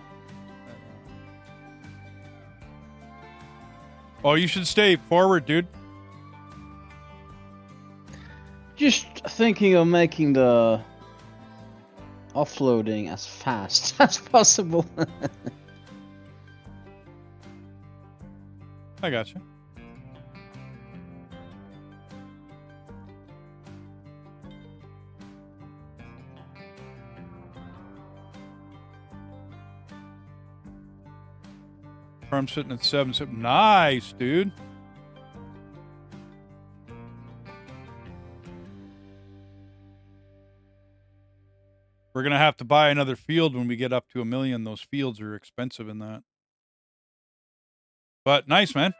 Oh, you should stay forward, dude. Just thinking of making the offloading as fast as possible. I gotcha. Farm sitting at 7. Nice, dude. We're going to have to buy another field when we get up to 1 million. Those fields are expensive in that. But nice, man.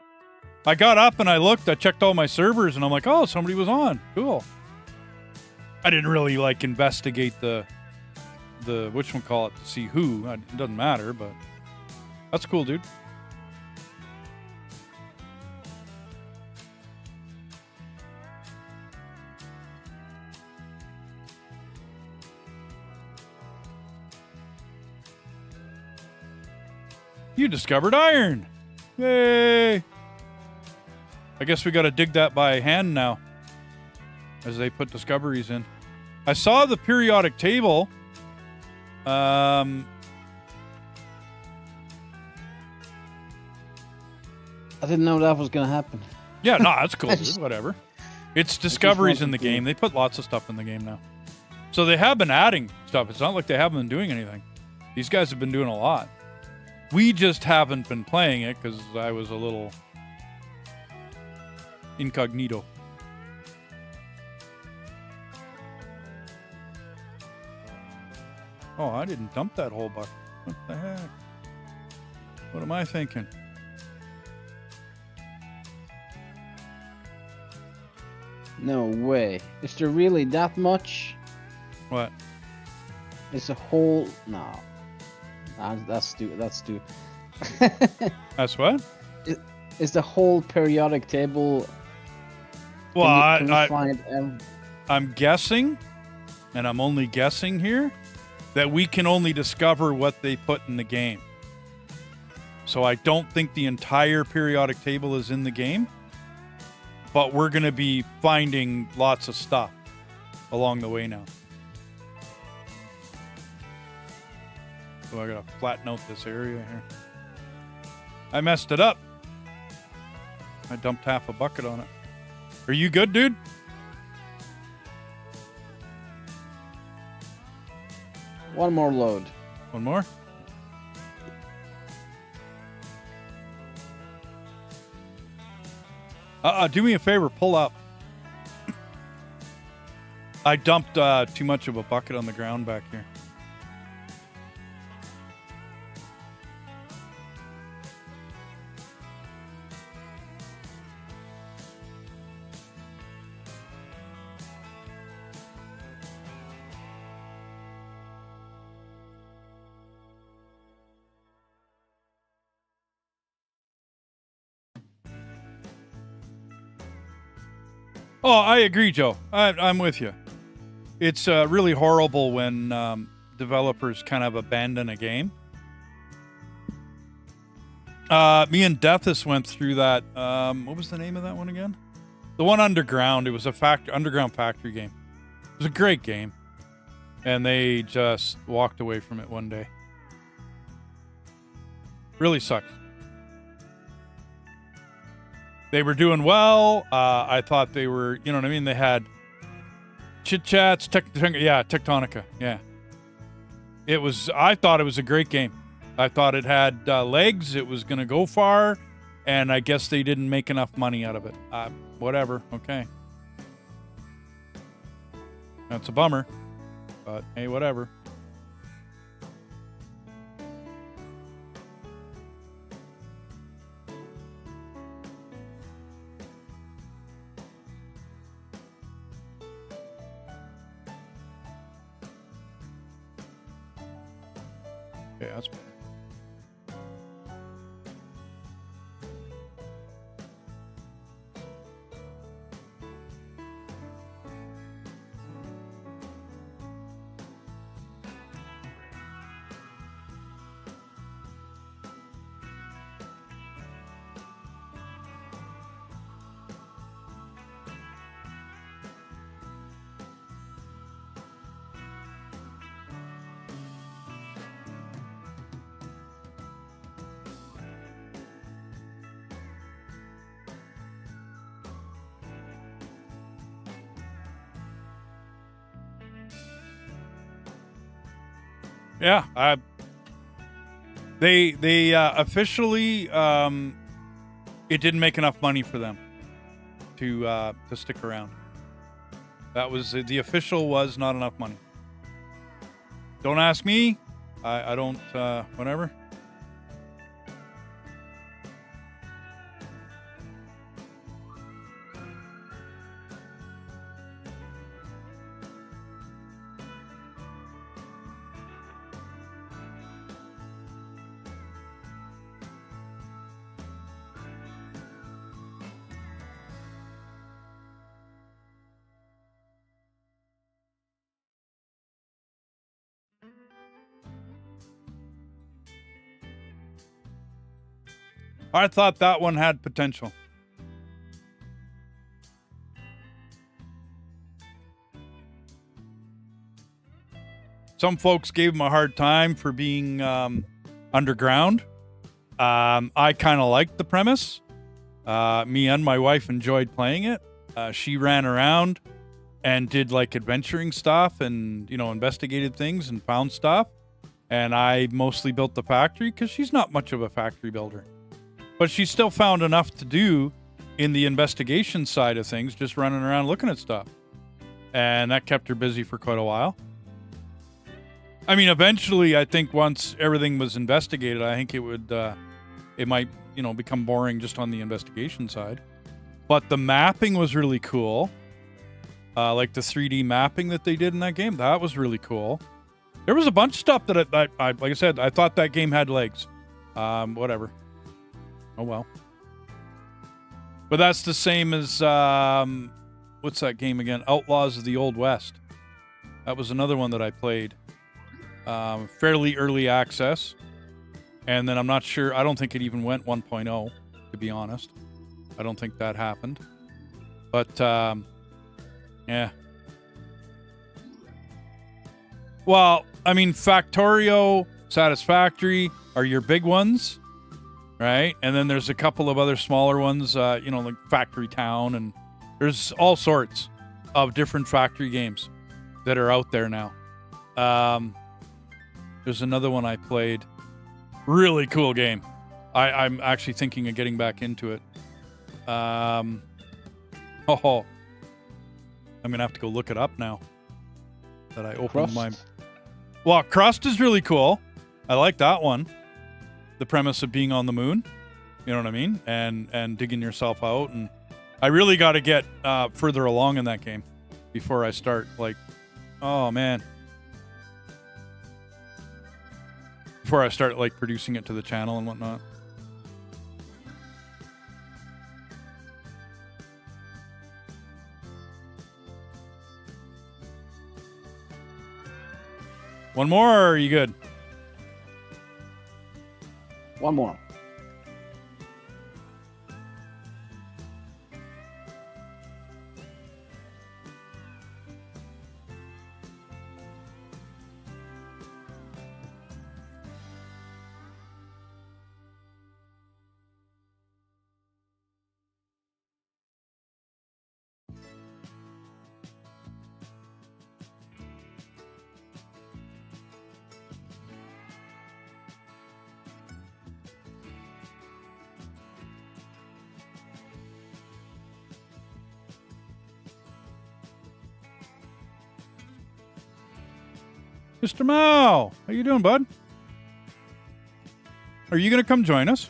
I got up and I looked. I checked all my servers and I'm like, oh, somebody was on. Cool. I didn't really investigate the whatchamacallit to see who. It doesn't matter, but that's cool, dude. You discovered iron. Yay. I guess we got to dig that by hand now as they put discoveries in. I saw the periodic table. I didn't know that was going to happen. Yeah, no, that's cool, dude. Whatever. It's discoveries in the game. They put lots of stuff in the game now. So they have been adding stuff. It's not like they haven't been doing anything. These guys have been doing a lot. We just haven't been playing it because I was a little incognito. Oh, I didn't dump that whole bucket. What the heck? What am I thinking? No way. Is there really that much? What? It's a whole... No. That's stupid. That's stupid. That's what? Is the whole periodic table... Well, I'm guessing, and I'm only guessing here, that we can only discover what they put in the game. So I don't think the entire periodic table is in the game, but we're going to be finding lots of stuff along the way now. So I got to flatten out this area here. I messed it up. I dumped half a bucket on it. Are you good, dude? One more load. One more? Do me a favor, pull up. I dumped too much of a bucket on the ground back here. Oh, I agree, Joe. I'm with you. It's really horrible when developers kind of abandon a game. Me and Deathus went through that. What was the name of that one again? The one underground. It was a underground factory game. It was a great game. And they just walked away from it one day. Really sucks. They were doing well. I thought they were, you know what I mean? They had chit chats, Tectonica. Yeah. I thought it was a great game. I thought it had legs. It was going to go far. And I guess they didn't make enough money out of it. Whatever. Okay. That's a bummer. But hey, whatever. Okay, that's better. Yeah, they officially it didn't make enough money for them to stick around. That was the official was not enough money. Don't ask me. I don't whatever. I thought that one had potential. Some folks gave him a hard time for being underground. I kind of liked the premise. Me and my wife enjoyed playing it. She ran around and did like adventuring stuff and, investigated things and found stuff. And I mostly built the factory because she's not much of a factory builder. But she still found enough to do in the investigation side of things, just running around looking at stuff. And that kept her busy for quite a while. I mean, eventually, I think once everything was investigated, I think it might, become boring just on the investigation side. But the mapping was really cool. Like the 3D mapping that they did in that game, that was really cool. There was a bunch of stuff that I like I said, I thought that game had legs. Whatever. Oh well. But that's the same as what's that game again? Outlaws of the Old West. That was another one that I played. Fairly early access. And then I'm not sure, I don't think it even went 1.0, to be honest. I don't think that happened. But yeah. Well, I mean, Factorio, Satisfactory are your big ones, right? And then there's a couple of other smaller ones, like Factory Town, and there's all sorts of different factory games that are out there now. There's another one I played. Really cool game. I'm actually thinking of getting back into it. I'm gonna have to go look it up now that I opened my... Well, Crust is really cool. I like that one. The premise of being on the moon. You know what I mean? And digging yourself out. And I really got to get further along in that game before I start. Like, oh, man. Before I start, like, producing it to the channel and whatnot. One more, or are you good? One more. Mr. Mao, how you doing, bud? Are you going to come join us?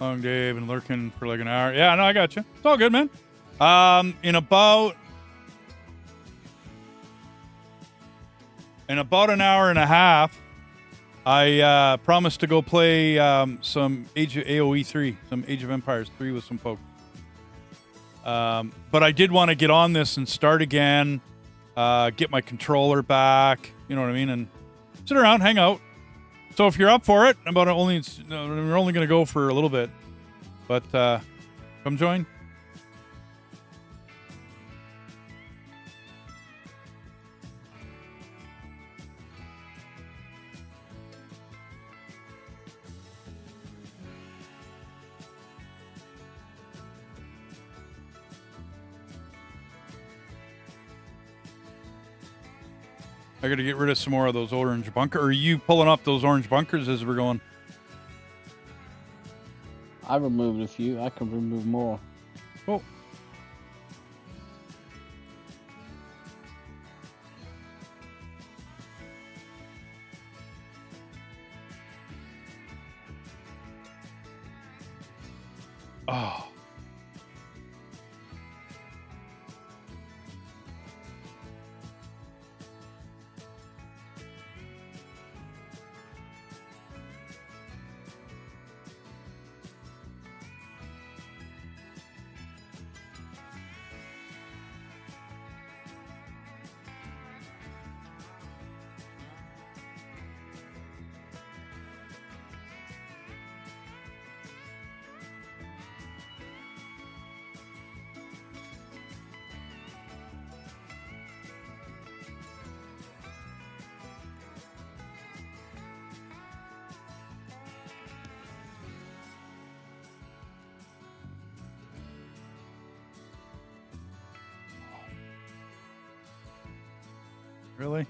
Long day, been lurking for like an hour. Yeah, no, I got you. It's all good, man. In about an hour and a half, I promised to go play some AoE 3, some Age of Empires 3 with some folks. But I did want to get on this and start again, get my controller back, you know what I mean, and sit around, hang out. So if you're up for it, we're only going to go for a little bit, but come join. I got to get rid of some more of those orange bunkers. Are you pulling up those orange bunkers as we're going? I removed a few. I can remove more. Oh. Oh. Really?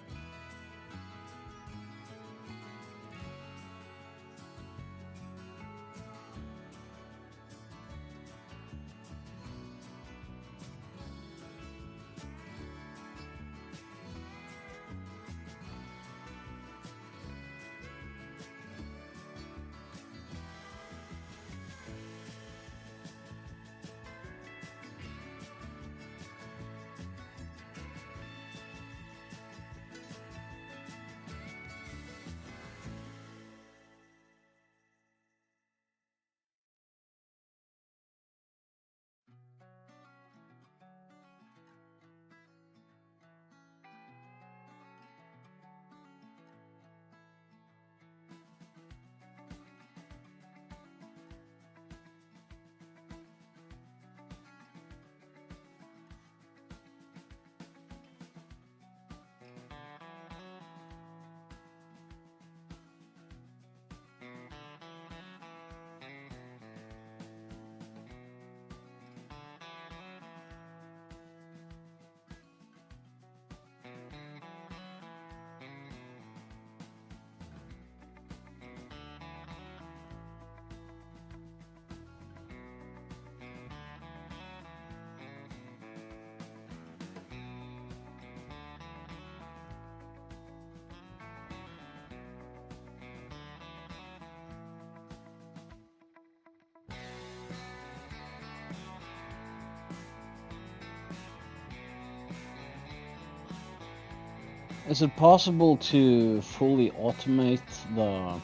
Is it possible to fully automate the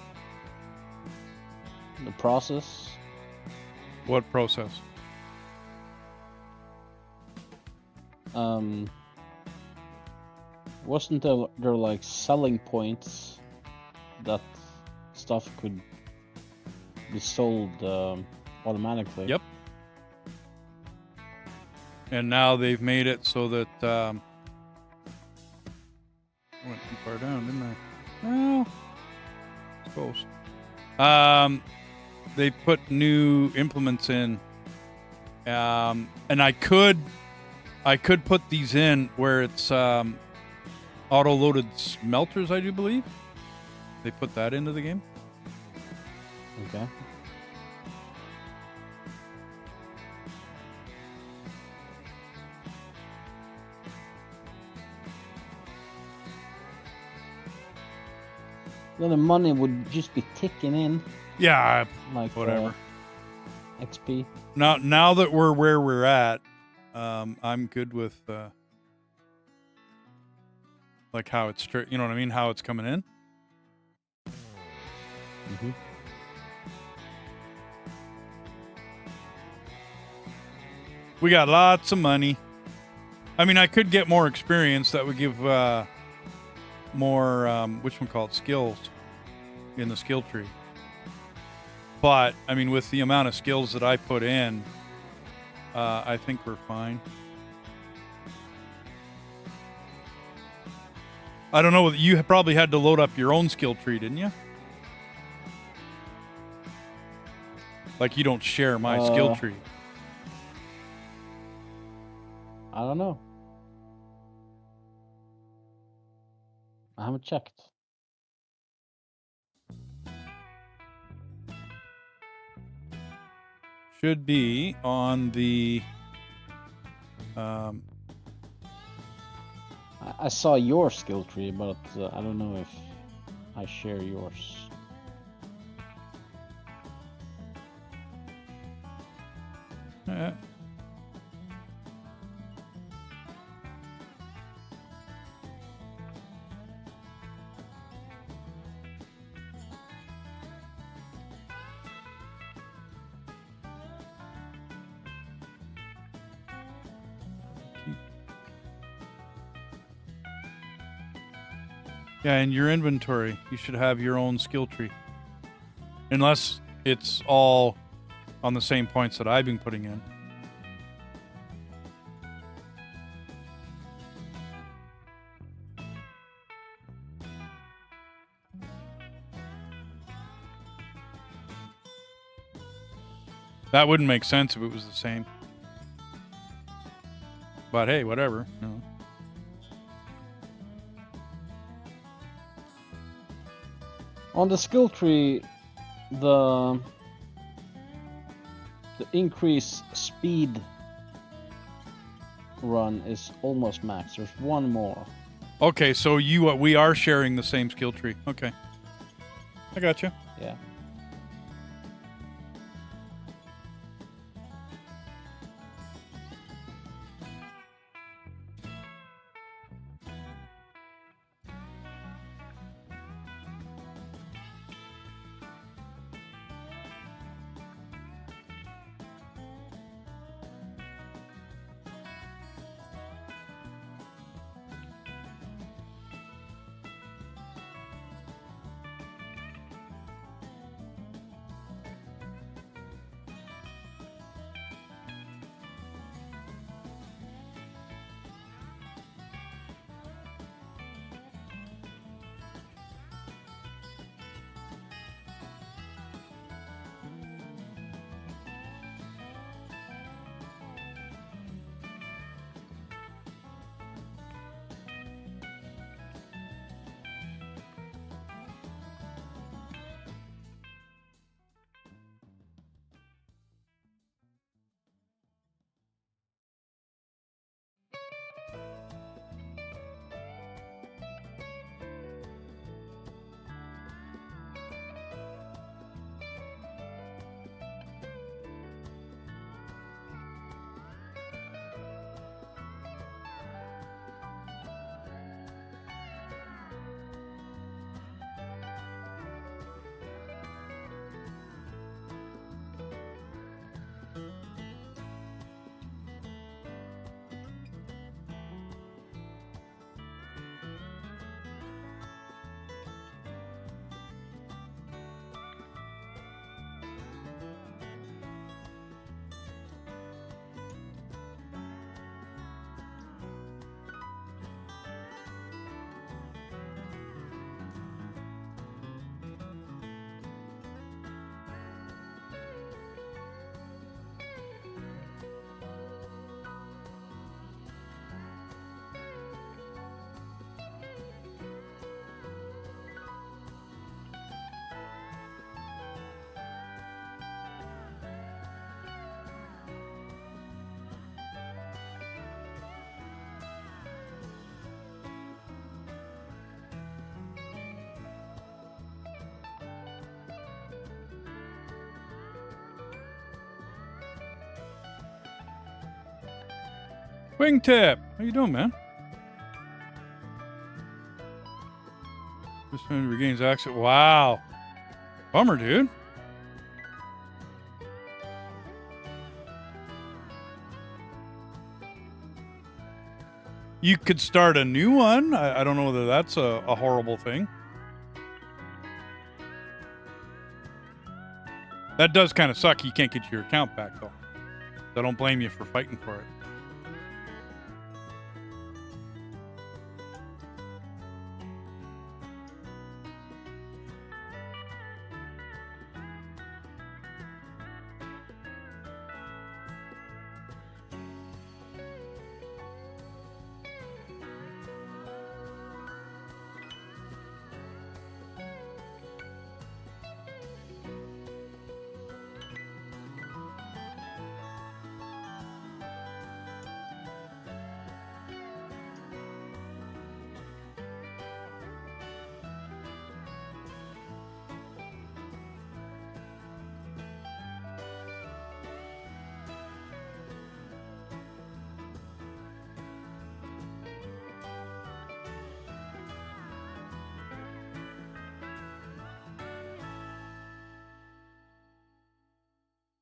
process? What process? Wasn't there like selling points that stuff could be sold automatically? Yep. And now they've made it so that I went too far down, didn't I? Well, I suppose. They put new implements in, and I could put these in where it's auto-loaded smelters, I do believe. They put that into the game. Okay. Then the money would just be ticking in, Yeah, like whatever. XP. Now that we're where we're at, I'm good with like how it's you know what I mean, how it's coming in. Mm-hmm. We got lots of money. I mean, I could get more experience. That would give more whatchamacallit skills in the skill tree. But I mean, with the amount of skills that I put in, I think we're fine. I don't know. You probably had to load up your own skill tree, didn't you? Like you don't share my skill tree. I don't know. I haven't checked. Should be on the. I saw your skill tree, but I don't know if I share yours. Yeah. Yeah, in your inventory, you should have your own skill tree. Unless it's all on the same points that I've been putting in. That wouldn't make sense if it was the same. But hey, whatever. No. On the skill tree, the increase speed run is almost max. There's one more. Okay, so we are sharing the same skill tree. Okay. I gotcha. Yeah. Wingtip! How you doing, man? This one regains access. Wow. Bummer, dude. You could start a new one. I don't know whether that's a horrible thing. That does kind of suck. You can't get your account back, though. So I don't blame you for fighting for it.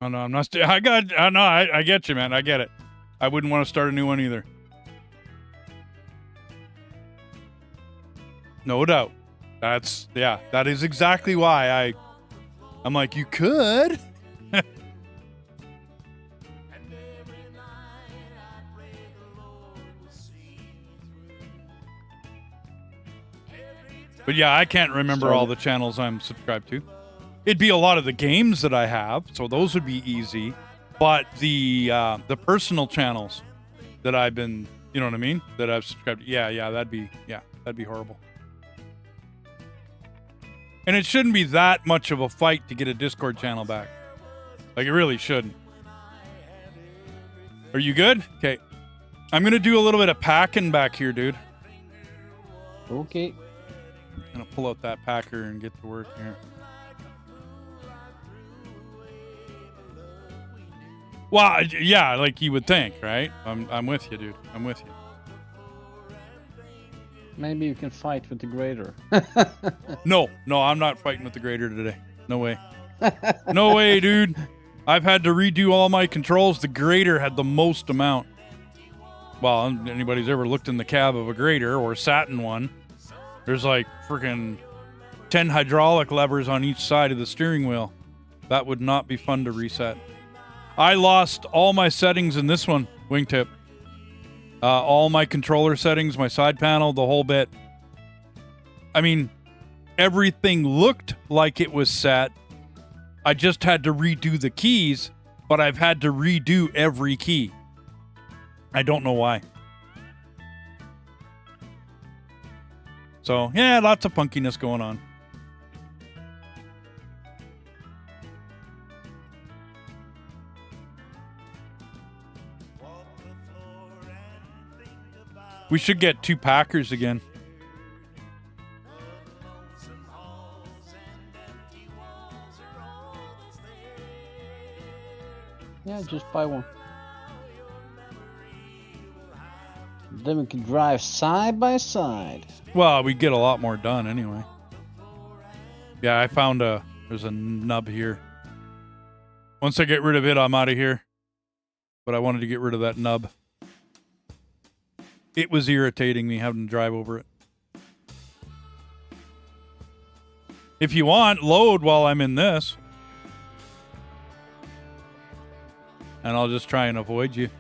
Oh no, I'm not. I get you, man. I get it. I wouldn't want to start a new one either. No doubt. That is exactly why I'm like, you could. But yeah, I can't remember all the channels I'm subscribed to. It'd be a lot of the games that I have, so those would be easy. But the personal channels that I've been, you know what I mean, that I've subscribed to, that'd be horrible. And it shouldn't be that much of a fight to get a Discord channel back. Like, it really shouldn't. Are you good? Okay. I'm going to do a little bit of packing back here, dude. Okay. I'm going to pull out that packer and get to work here. Well, yeah, like you would think, right? I'm with you, dude. I'm with you. Maybe you can fight with the grader. No, I'm not fighting with the grader today. No way. No way, dude. I've had to redo all my controls. The grader had the most amount. Well, anybody's ever looked in the cab of a grader or sat in one, there's like freaking 10 hydraulic levers on each side of the steering wheel. That would not be fun to reset. I lost all my settings in this one, wingtip. All my controller settings, my side panel, the whole bit. I mean, everything looked like it was set. I just had to redo the keys, but I've had to redo every key. I don't know why. So, yeah, lots of punkiness going on. We should get 2 packers again. Yeah, just buy one. Then we can drive side by side. Well, we get a lot more done anyway. Yeah, I found there's a nub here. Once I get rid of it, I'm out of here. But I wanted to get rid of that nub. It was irritating me having to drive over it. If you want, load while I'm in this. And I'll just try and avoid you.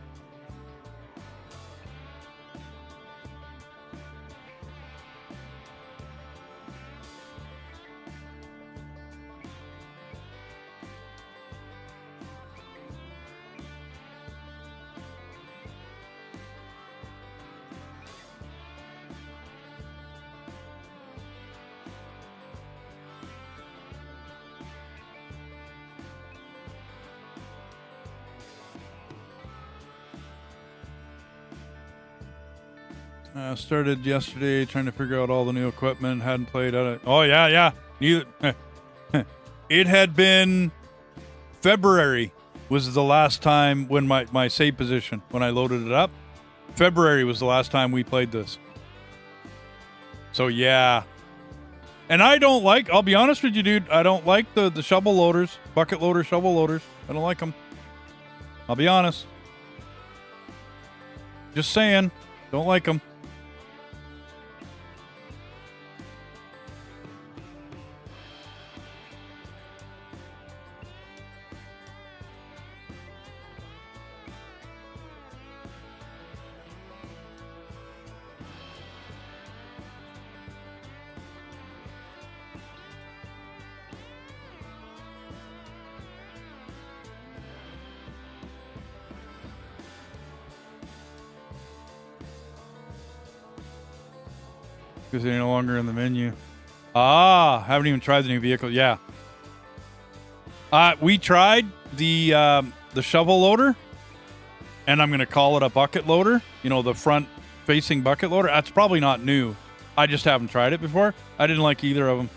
Started yesterday trying to figure out all the new equipment. Hadn't played at it. Oh, yeah. Neither. It had been February was the last time when my save position, when I loaded it up. February was the last time we played this. So, yeah. And I don't like, I'll be honest with you, dude, I don't like the shovel loaders, bucket loader, shovel loaders. I don't like them. I'll be honest. Just saying. Don't like them. Because they're no longer in the menu. Haven't even tried the new vehicle. Yeah. We tried the shovel loader, and I'm going to call it a bucket loader. You know, the front-facing bucket loader. That's probably not new. I just haven't tried it before. I didn't like either of them.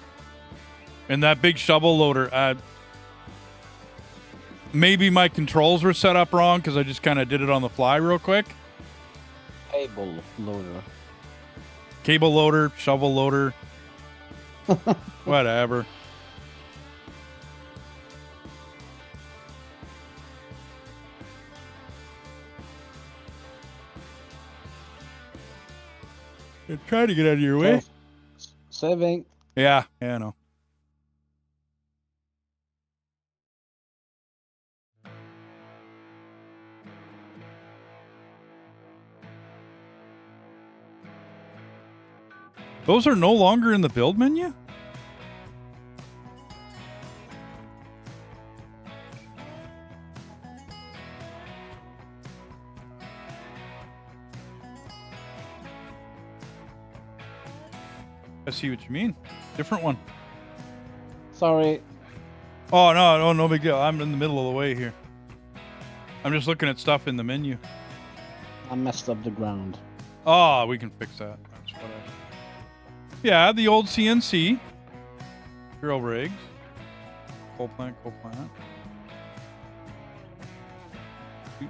And that big shovel loader, maybe my controls were set up wrong because I just kind of did it on the fly real quick. Cable loader. Cable loader, shovel loader, whatever. Try to get out of your way. Saving. Yeah, I know. Those are no longer in the build menu? I see what you mean. Different one. Sorry. Oh, no big deal. I'm in the middle of the way here. I'm just looking at stuff in the menu. I messed up the ground. Oh, we can fix that. That's what I... Yeah, the old CNC. Drill rigs. Coal plant.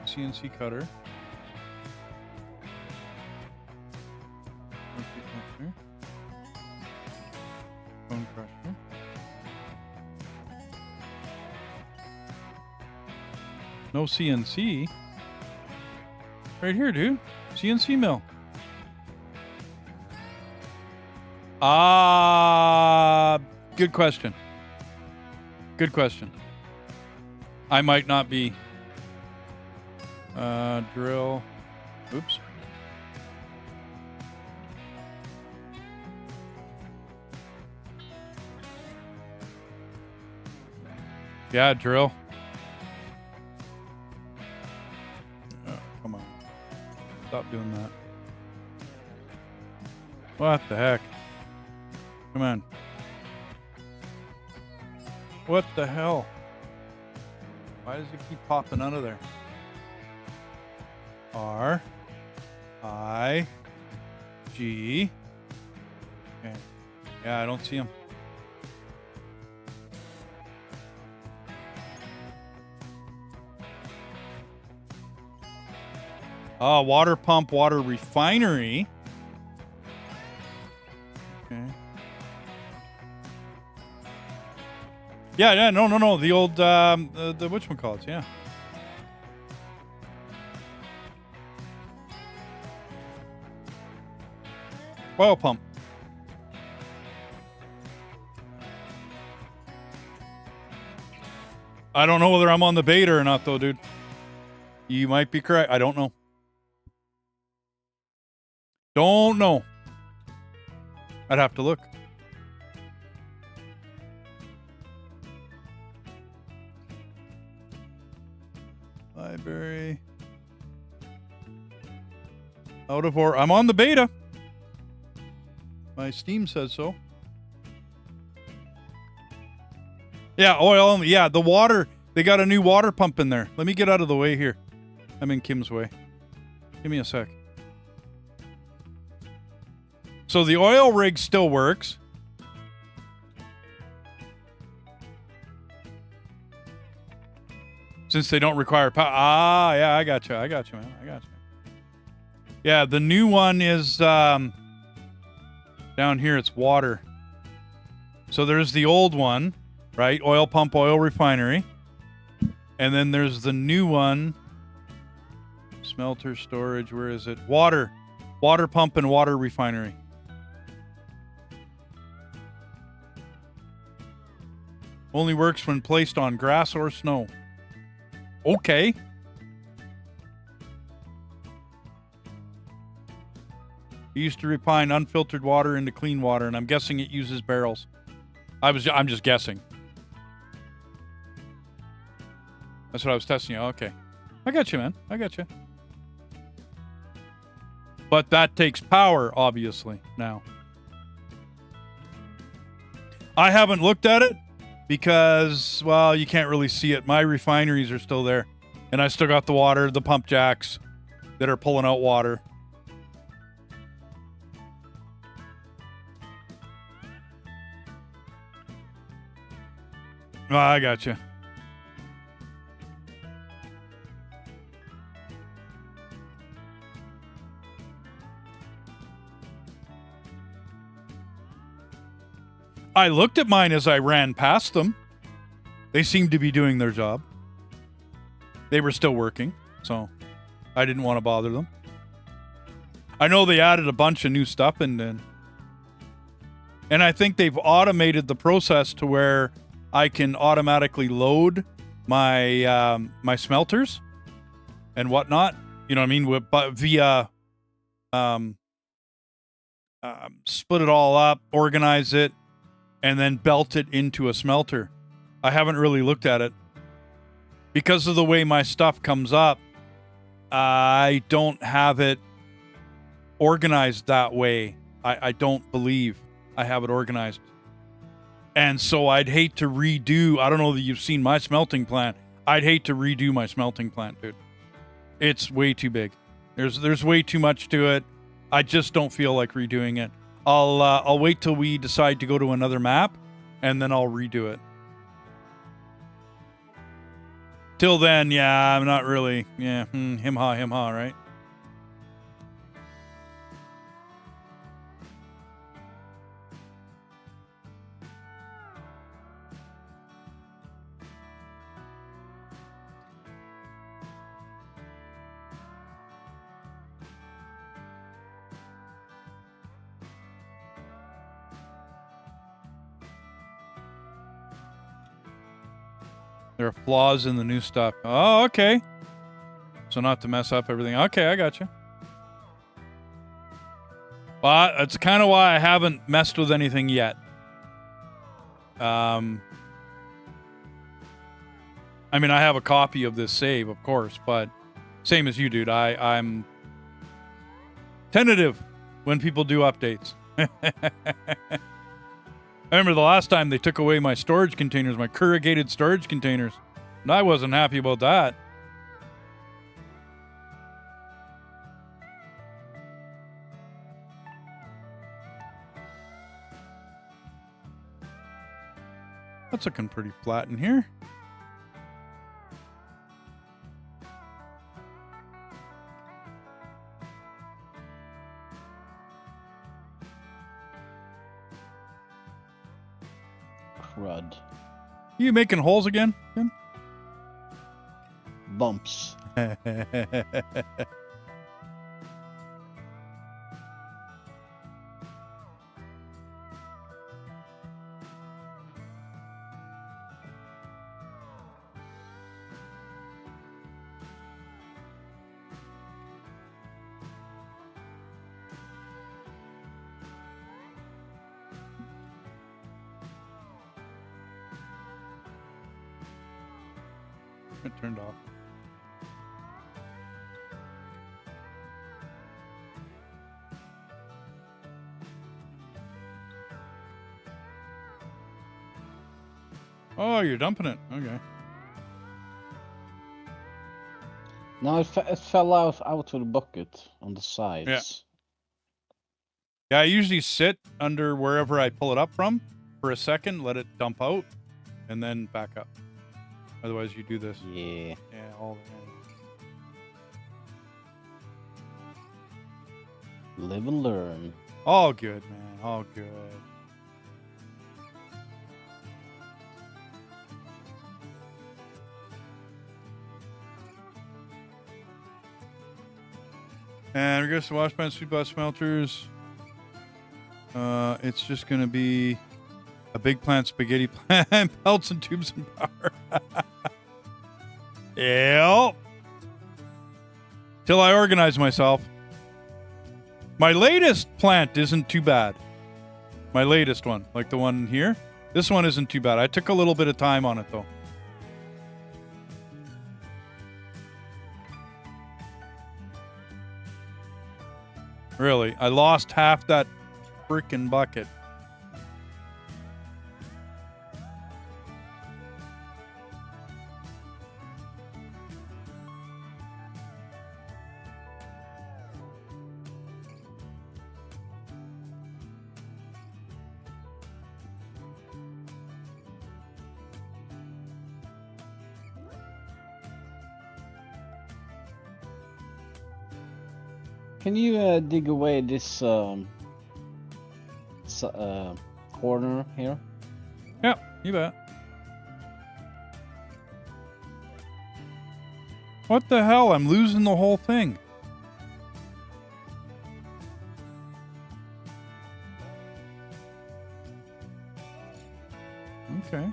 CNC cutter. Bone crusher. No CNC. Right here, dude. CNC mill. Good question. Good question. I might not be. Drill. Oops. Yeah, drill. Oh, come on. Stop doing that. What the heck? Come on. What the hell? Why does it keep popping out of there? R I G. Okay. Yeah, I don't see him. Water pump, water refinery. Okay. Yeah, no. The old, the whatchamacallits, yeah. Oil pump. I don't know whether I'm on the beta or not, though, dude. You might be correct. I don't know. Don't know. I'd have to look. Library. Out of ore. I'm on the beta. My Steam says so. Yeah, oil. Yeah, the water. They got a new water pump in there. Let me get out of the way here. I'm in Kim's way. Give me a sec. So the oil rig still works. Since they don't require power. Yeah, I got you, man. I got you. Yeah, the new one is down here. It's water. So there's the old one, right? Oil pump, oil refinery. And then there's the new one. Smelter, storage, where is it? Water. Water pump and water refinery. Only works when placed on grass or snow. Okay. He used to refine unfiltered water into clean water, and I'm guessing it uses barrels. I'm just guessing. That's what I was testing you. Okay. I got you, man. I got you. But that takes power, obviously, now. I haven't looked at it because, well, you can't really see it. My refineries are still there. And I still got the water, the pump jacks that are pulling out water. Oh, I got you. I looked at mine as I ran past them. They seemed to be doing their job. They were still working, so I didn't want to bother them. I know they added a bunch of new stuff in then. And I think they've automated the process to where I can automatically load my my smelters and whatnot. You know what I mean? But via split it all up, organize it, and then belt it into a smelter. I haven't really looked at it. Because of the way my stuff comes up, I don't have it organized that way. I don't believe I have it organized. And so I'd hate to redo, I don't know that you've seen my smelting plant. I'd hate to redo my smelting plant, dude. It's way too big. There's way too much to it. I just don't feel like redoing it. I'll wait till we decide to go to another map, and then I'll redo it. Till then, yeah, I'm not really, him ha, right? There are flaws in the new stuff. Oh, okay. So not to mess up everything. Okay, I got you. But that's kind of why I haven't messed with anything yet. I mean, I have a copy of this save, of course, but same as you, dude. I'm tentative when people do updates. I remember the last time they took away my storage containers, my corrugated storage containers, and I wasn't happy about that. That's looking pretty flat in here. Crud. You making holes again, Tim? Bumps. It turned off. Oh, you're dumping it. Okay. No, it fell out of the bucket on the sides. Yeah, I usually sit under wherever I pull it up from for a second, let it dump out, and then back up. Otherwise, you do this. Yeah. Yeah, all the Live and learn. all good, man. All good. And regress to wash plant, sweet box smelters. It's just gonna be a big plant, spaghetti plant, pelts and tubes and power. Yep. Till I organize myself. My latest plant isn't too bad. My latest one, like the one here. This one isn't too bad. I took a little bit of time on it though. Really, I lost half that freaking bucket. Can you dig away this corner here? Yeah, you bet. What the hell? I'm losing the whole thing. Okay.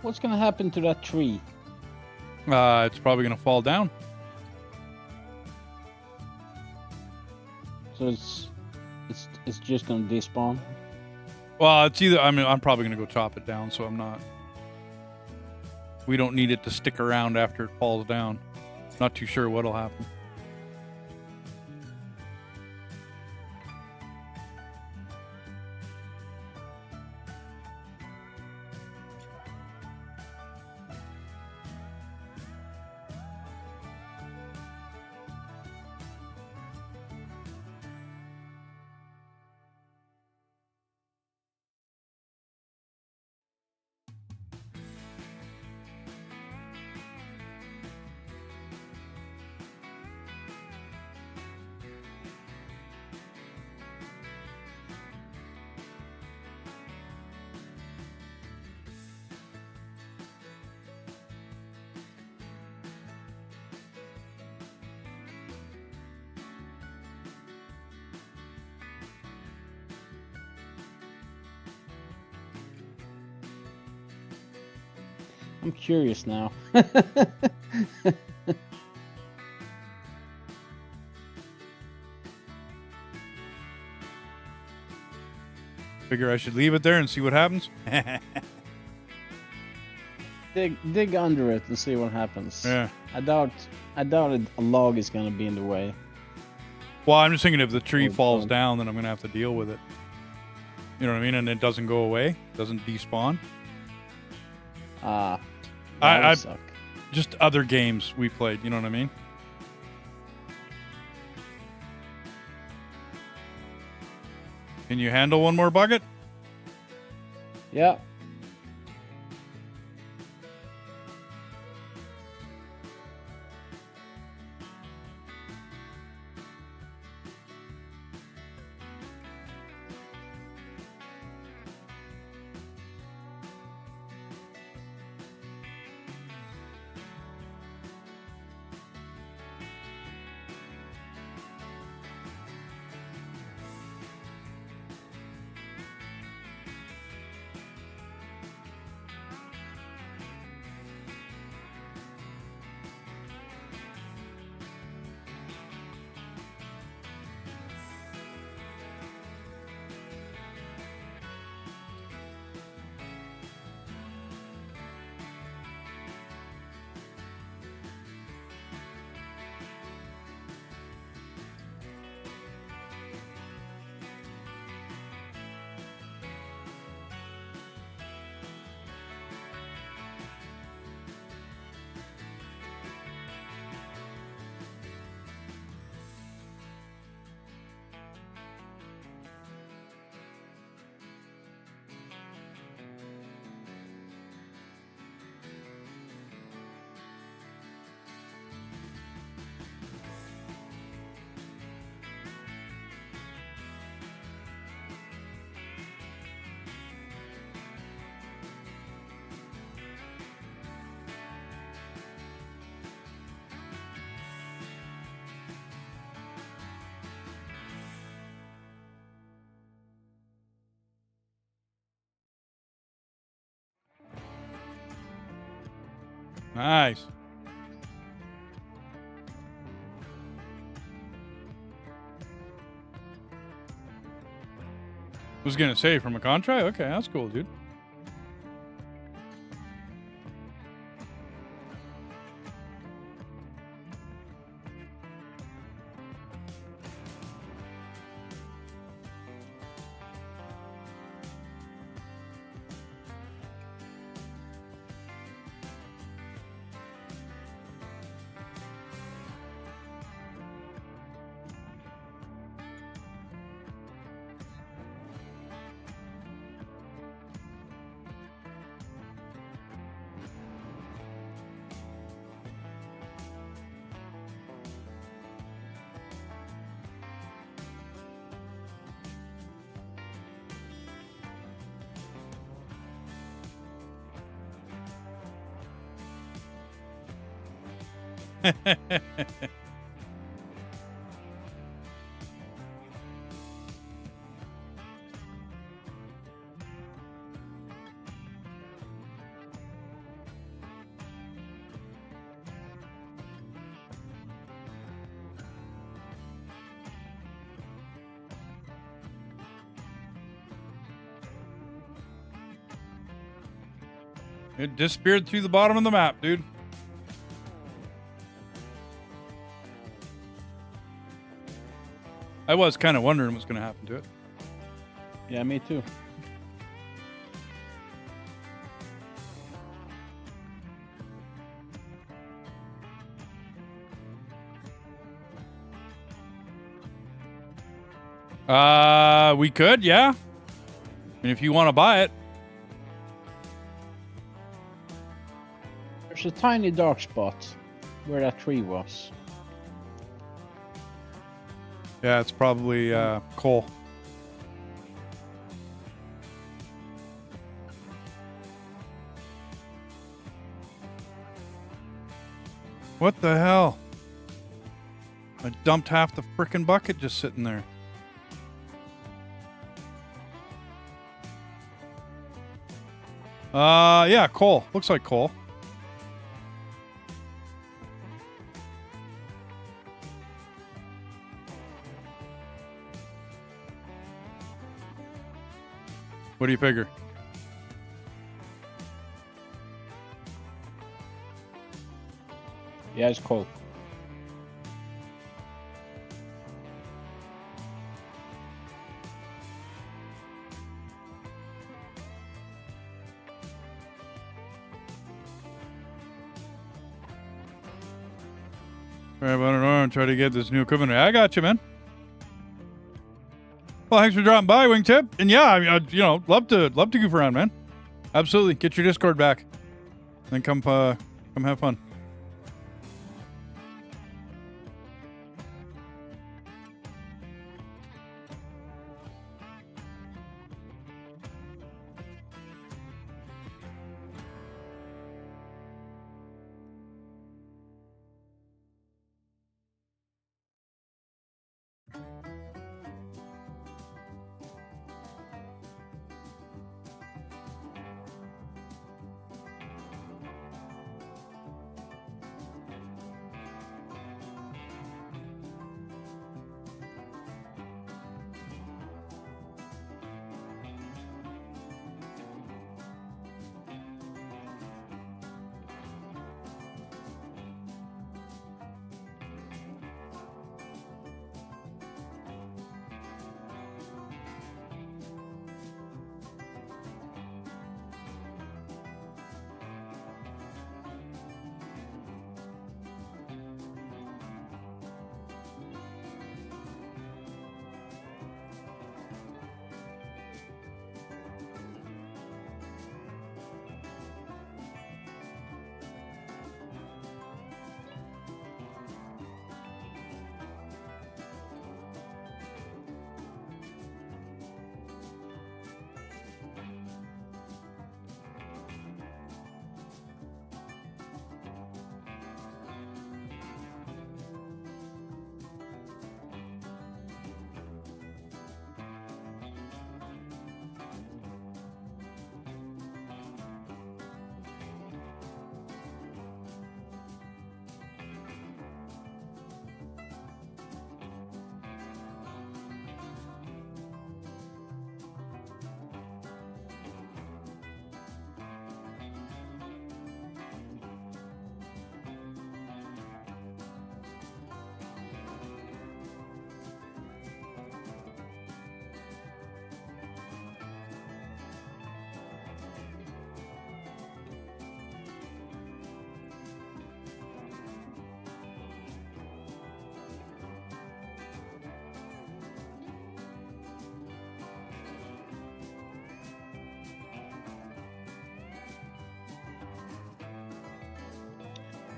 What's gonna happen to that tree? It's probably gonna fall down. So it's just gonna despawn. Well, it's either. I mean, I'm probably gonna go chop it down, so I'm not. We don't need it to stick around after it falls down. Not too sure what'll happen. I'm curious now. Figure I should leave it there and see what happens. dig under it and see what happens. Yeah. I doubt a log is gonna be in the way. Well, I'm just thinking if the tree Oh, falls oh. down, then I'm gonna have to deal with it. You know what I mean? And it doesn't go away, doesn't despawn. Ah, I that would suck. Just other games we played. You know what I mean? Can you handle one more bucket? Yeah. Nice. Was gonna say from a contract. Okay, that's cool, dude. It disappeared through the bottom of the map, dude. I was kind of wondering what's going to happen to it. Yeah, me too. We could, yeah. And if you want to buy it. There's a tiny dark spot where that tree was. Yeah, it's probably coal. What the hell? I dumped half the frickin' bucket just sitting there. Yeah, coal. Looks like coal. What do you figure? Yeah, it's cold. I don't know. I'm trying to get this new equipment. I got you, man. Well, thanks for dropping by, Wingtip. And yeah, I mean, love to goof around, man. Absolutely. Get your Discord back. Then come have fun.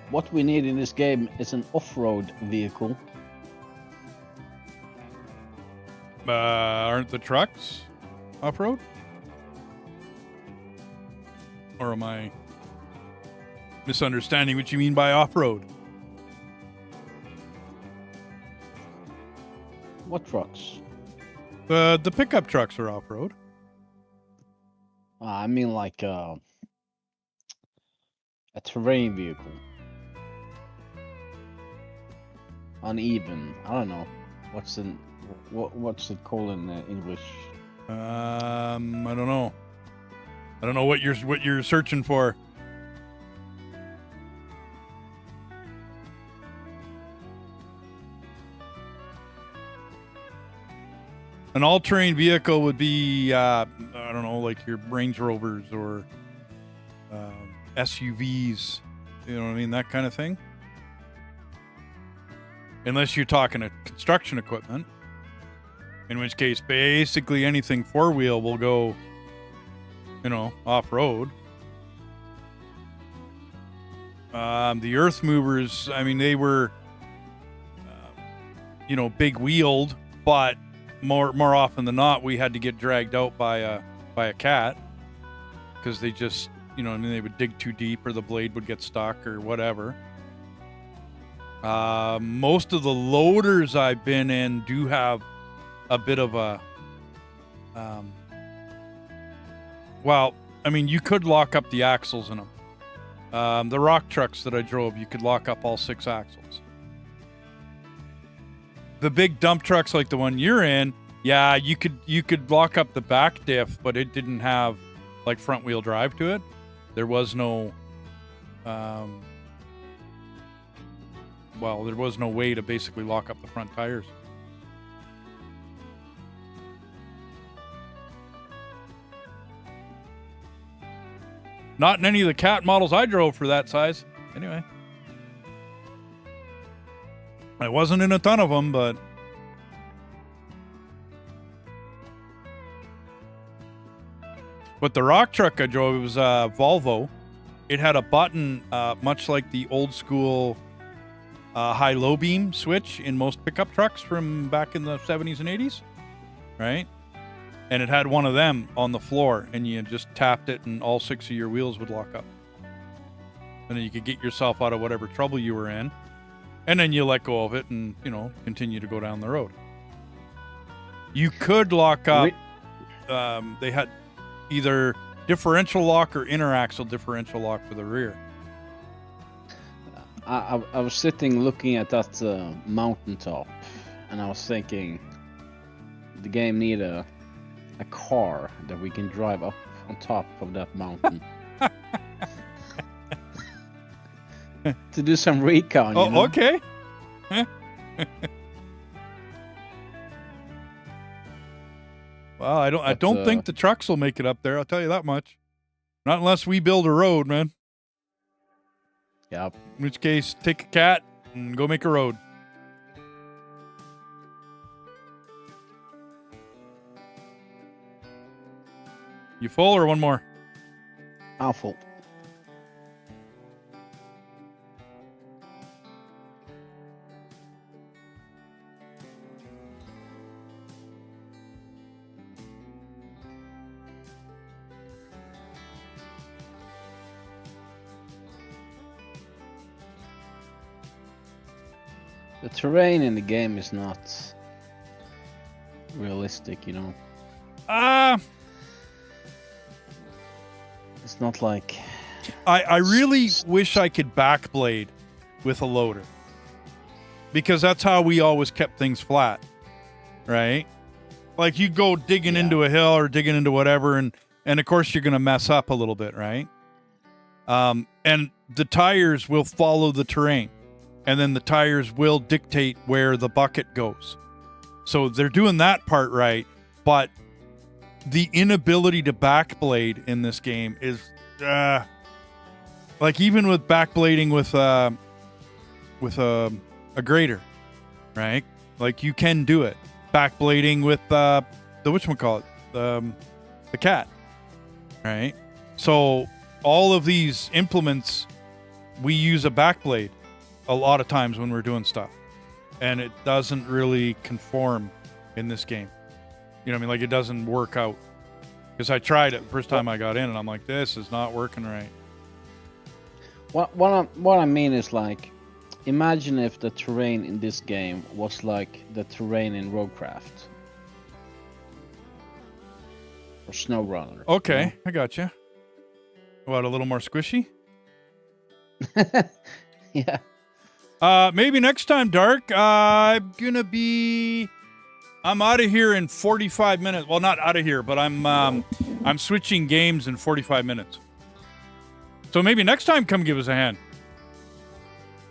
What we need in this game is an off-road vehicle. Aren't the trucks off-road? Or am I misunderstanding what you mean by off-road? What trucks? The pickup trucks are off-road. I mean like a terrain vehicle. Uneven. I don't know. What's it called in English? I don't know. I don't know what you're searching for. An all-terrain vehicle would be, I don't know, like your Range Rovers or SUVs, you know what I mean, that kind of thing. Unless you're talking a construction equipment, in which case basically anything four-wheel will go, you know, off-road. The earth movers, I mean, they were, you know, big wheeled, but more often than not, we had to get dragged out by a cat because they just, you know, I mean, they would dig too deep or the blade would get stuck or whatever. Most of the loaders I've been in do have a bit of a, well, I mean, you could lock up the axles in them. The rock trucks that I drove, you could lock up all 6 axles. The big dump trucks like the one you're in, yeah, you could lock up the back diff, but it didn't have like front wheel drive to it. There was no, well, there was no way to basically lock up the front tires. Not in any of the cat models I drove for that size. Anyway. I wasn't in a ton of them, but... But the rock truck I drove, it was a Volvo. It had a button, much like the old school high-low beam switch in most pickup trucks from back in the 70s and 80s, right? And it had one of them on the floor, and you just tapped it, and all 6 of your wheels would lock up. And then you could get yourself out of whatever trouble you were in, and then you let go of it and, you know, continue to go down the road. You could lock up, they had either differential lock or interaxle differential lock for the rear. I was sitting looking at that mountaintop, and I was thinking the game need a car that we can drive up on top of that mountain to do some recon. Oh, you know? okay. Well, I don't think the trucks will make it up there. I'll tell you that much. Not unless we build a road, man. Yep. In which case, take a cat and go make a road. You full or one more? I'm full. The terrain in the game is not realistic, you know. It's not like... I really wish I could backblade with a loader. Because that's how we always kept things flat. Right? Like you go digging into a hill or digging into whatever, and of course you're going to mess up a little bit, right? And the tires will follow the terrain. And then the tires will dictate where the bucket goes. So they're doing that part right, but the inability to backblade in this game is, like even with backblading with a grader, right? Like you can do it. Backblading with the whatchamacallit, the cat, right? So all of these implements, we use a backblade a lot of times when we're doing stuff, and it doesn't really conform in this game. You know what I mean? Like it doesn't work out, because I tried it the first time I got in and I'm like, this is not working right. What I mean is, like, Imagine if the terrain in this game was like the terrain in Roadcraft. Or SnowRunner. Okay, I got you. What, a little more squishy? Yeah. Maybe next time, Dark. I'm out of here in 45 minutes. Well, not out of here, but I'm switching games in 45 minutes. So maybe next time, come give us a hand.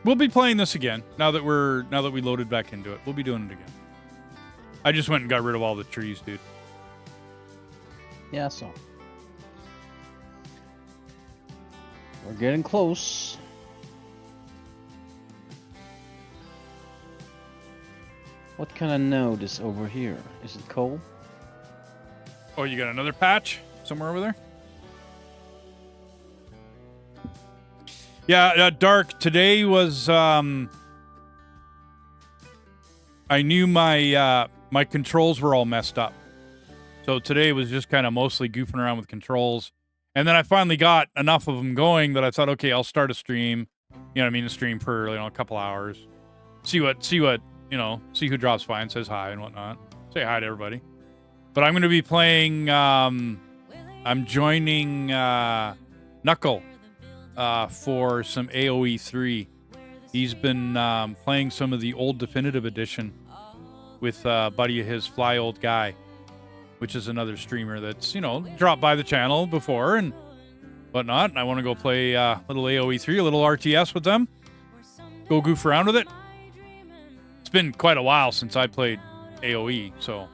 We'll be playing this again now that we loaded back into it. We'll be doing it again. I just went and got rid of all the trees, dude. Yeah, so. We're getting close. What kind of node is over here? Is it coal? Oh, you got another patch somewhere over there? Yeah, Dark. Today was I knew my my controls were all messed up. So today was just kind of mostly goofing around with controls. And then I finally got enough of them going that I thought, okay, I'll start a stream. You know what I mean? A stream for, a couple hours. See what, see who drops by and says hi and whatnot. Say hi to everybody. But I'm going to be playing, I'm joining Knuckle for some AoE 3. He's been playing some of the old Definitive Edition with a buddy of his, Fly Old Guy, which is another streamer that's, dropped by the channel before and whatnot. And I want to go play a little AoE 3, a little RTS with them. Go goof around with it. It's been quite a while since I played AoE, so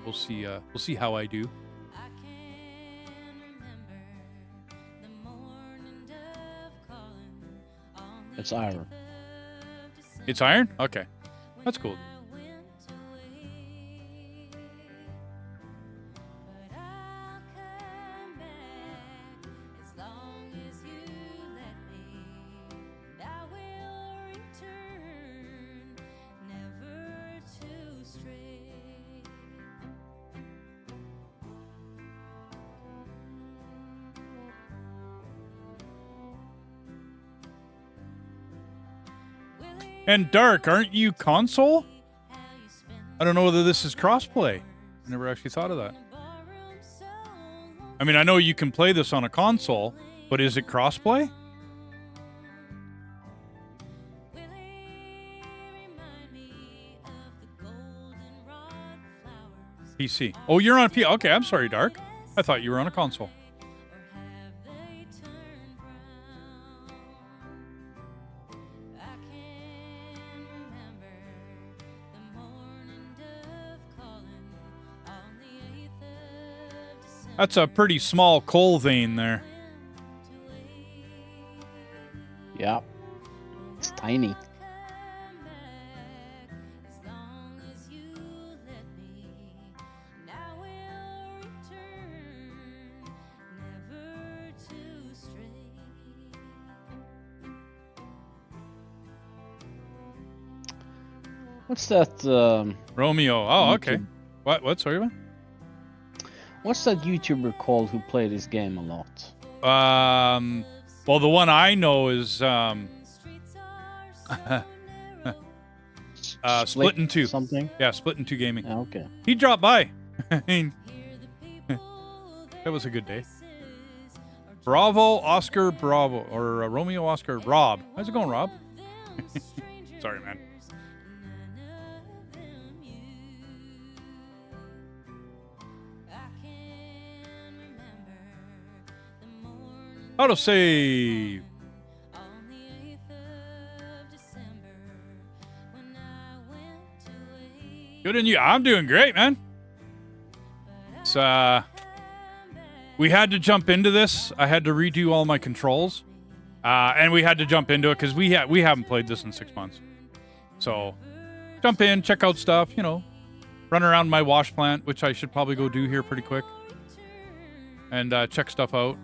we'll see how I do. It's iron. It's iron? Okay. That's cool. And Dark, aren't you console? I don't know whether this is crossplay. I never actually thought of that. I mean, I know you can play this on a console, but is it crossplay? PC. Oh, you're on PC. Okay, I'm sorry, Dark. I thought you were on a console. That's a pretty small coal vein there. Yeah. It's tiny. What's that? Romeo. Oh, okay. What? Sorry, man? What's that YouTuber called who played this game a lot? Well, the one I know is Split in Two. Something? Yeah, Split in Two Gaming. Oh, okay. He dropped by. I mean, that was a good day. Bravo, Oscar, Bravo, or Romeo, Oscar, Rob. How's it going, Rob? Sorry, man. Autosave. Good on you. I'm doing great, man. It's, we had to jump into this. I had to redo all my controls. And we had to jump into it because we haven't played this in 6 months. So jump in, check out stuff, run around my wash plant, which I should probably go do here pretty quick. And check stuff out.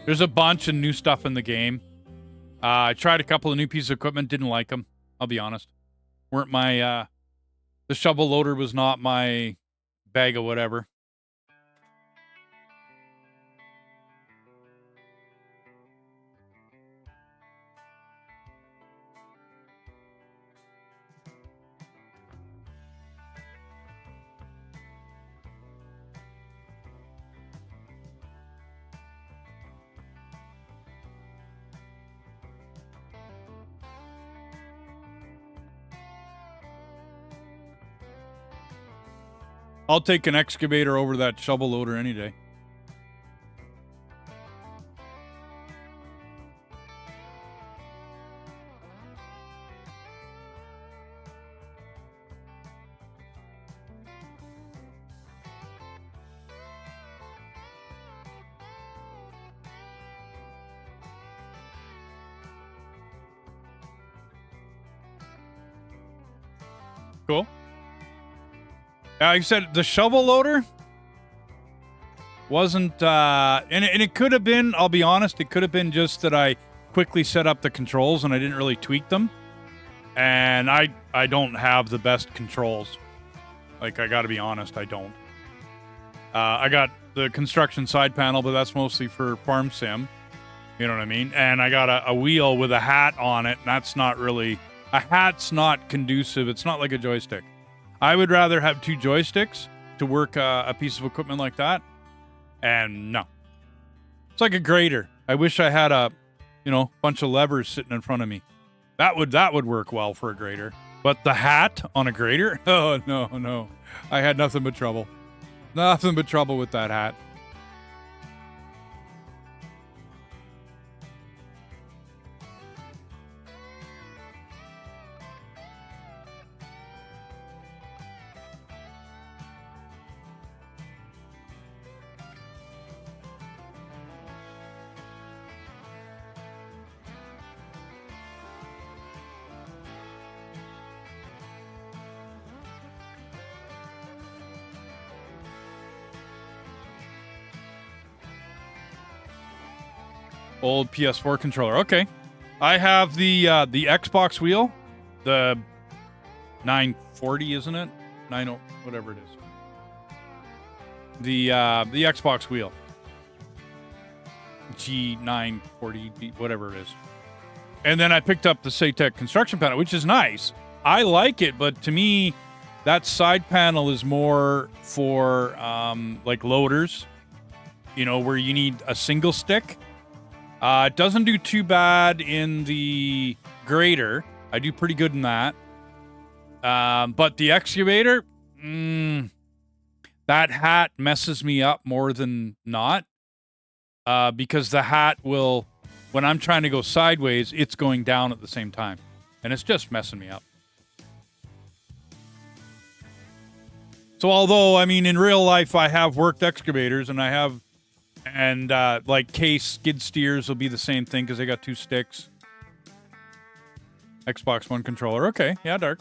There's a bunch of new stuff in the game. I tried a couple of new pieces of equipment, didn't like them. I'll be honest. Weren't my, the shovel loader was not my bag of whatever. I'll take an excavator over that shovel loader any day. Cool. Like I said, the shovel loader wasn't, and it could have been, I'll be honest, it could have been just that I quickly set up the controls and I didn't really tweak them. And I don't have the best controls. Like, I gotta be honest, I don't. I got the construction side panel, but that's mostly for farm sim. You know what I mean? And I got a wheel with a hat on it, and that's not really... A hat's not conducive. It's not like a joystick. I would rather have 2 joysticks to work a piece of equipment like that. And no. It's like a grater. I wish I had a, bunch of levers sitting in front of me. That would work well for a grater. But the hat on a grater? Oh, no. I had nothing but trouble. Nothing but trouble with that hat. Old PS4 controller. Okay. I have the Xbox wheel. The 940, isn't it? 90, whatever it is. The Xbox wheel. G940, whatever it is. And then I picked up the Satec construction panel, which is nice. I like it, but to me, that side panel is more for like loaders, where you need a single stick. It doesn't do too bad in the grater. I do pretty good in that. But the excavator, that hat messes me up more than not. Because the hat will, when I'm trying to go sideways, it's going down at the same time. And it's just messing me up. So although, in real life, I have worked excavators and like case skid steers will be the same thing because they got 2 sticks. Xbox One controller. Okay, yeah, Dark.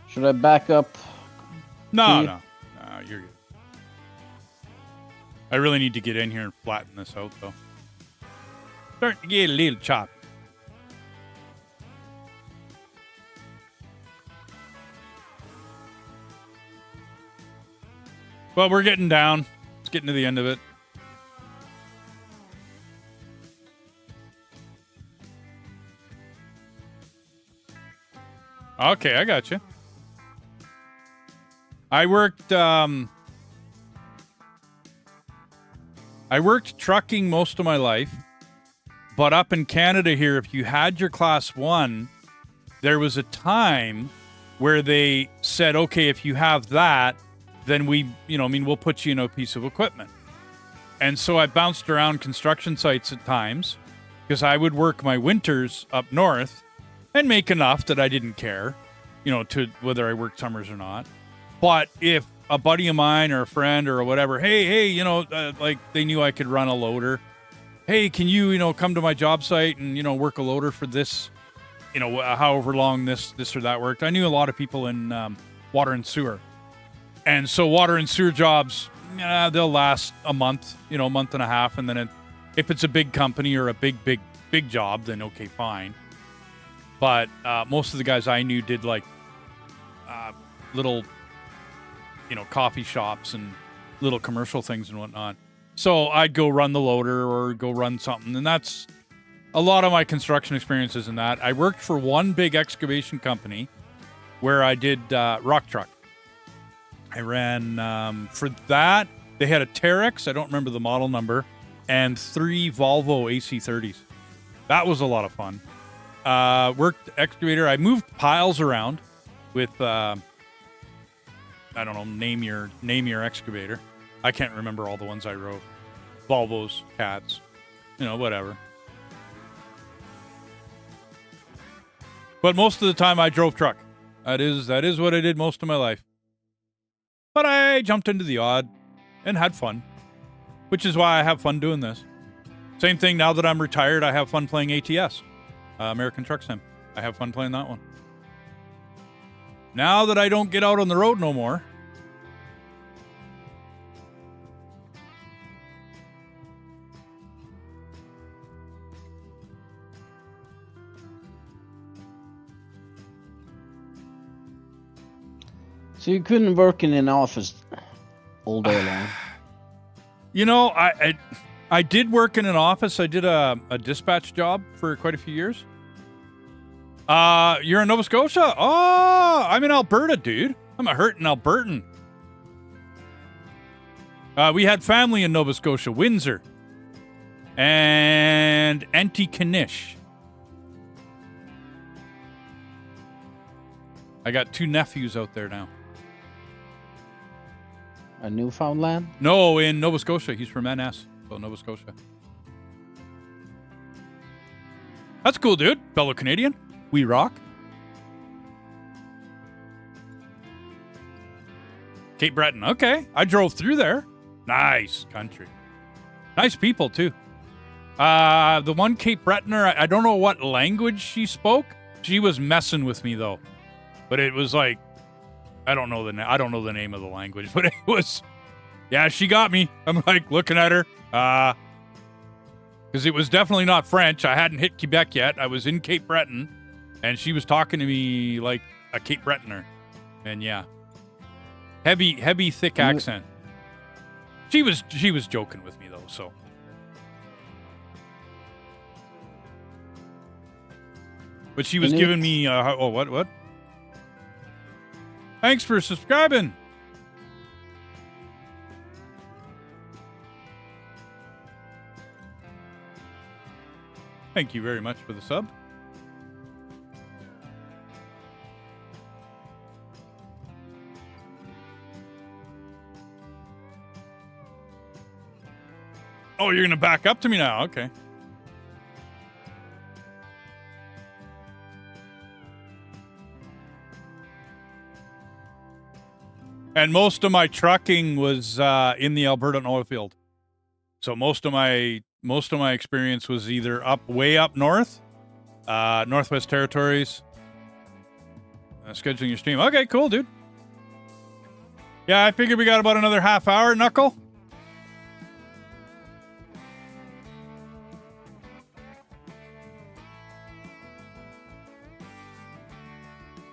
Should I back up? No, you're good. I really need to get in here and flatten this out, though. Starting to get a little choppy. Well, we're getting down. It's getting to the end of it. Okay, I got you. I worked trucking most of my life, but up in Canada here, if you had your class 1, there was a time where they said, okay, if you have that, then we'll put you in a piece of equipment. And so I bounced around construction sites at times because I would work my winters up north and make enough that I didn't care, to whether I worked summers or not. But if a buddy of mine or a friend or whatever, hey, like they knew I could run a loader. Hey, can you, come to my job site and, work a loader for this, however long this or that worked. I knew a lot of people in water and sewer. And so water and sewer jobs, they'll last a month, month and a half. And then if it's a big company or a big job, then okay, fine. But most of the guys I knew did like little, coffee shops and little commercial things and whatnot. So I'd go run the loader or go run something, and that's a lot of my construction experiences in that. I worked for one big excavation company where I did rock truck. I ran for that. They had a Terex, I don't remember the model number, and 3 Volvo AC30s. That was a lot of fun. Worked excavator. I moved piles around with I don't know, name your excavator. I can't remember all the ones I wrote. Volvos, cats, whatever. But most of the time I drove truck. That is what I did most of my life. But I jumped into the odd and had fun, which is why I have fun doing this. Same thing now that I'm retired, I have fun playing ATS, American Truck Sim. I have fun playing that one. Now that I don't get out on the road no more, So you couldn't work in an office all day long? I did work in an office. I did a dispatch job for quite a few years. You're in Nova Scotia? Oh, I'm in Alberta, dude. I'm a hurtin' Albertan. We had family in Nova Scotia, Windsor. And Antigonish. I got 2 nephews out there now. A Newfoundland? No, in Nova Scotia. He's from NS, so Nova Scotia. That's cool, dude. Fellow Canadian. We rock. Cape Breton. Okay. I drove through there. Nice country. Nice people, too. The one Cape Bretoner, I don't know what language she spoke. She was messing with me, though. But it was like, I don't know the name of the language, but it was, yeah, she got me. I'm like looking at her, because it was definitely not French. I hadn't hit Quebec yet. I was in Cape Breton, and she was talking to me like a Cape Bretoner, and yeah, heavy, thick accent. She was joking with me though, so. But she was giving me, what? Thanks for subscribing. Thank you very much for the sub. Oh, you're going to back up to me now? Okay. And most of my trucking was in the Alberta oil field. So most of my experience was either way up north, Northwest Territories. Scheduling your stream. Okay, cool, dude. Yeah, I figured we got about another half hour, Knuckle.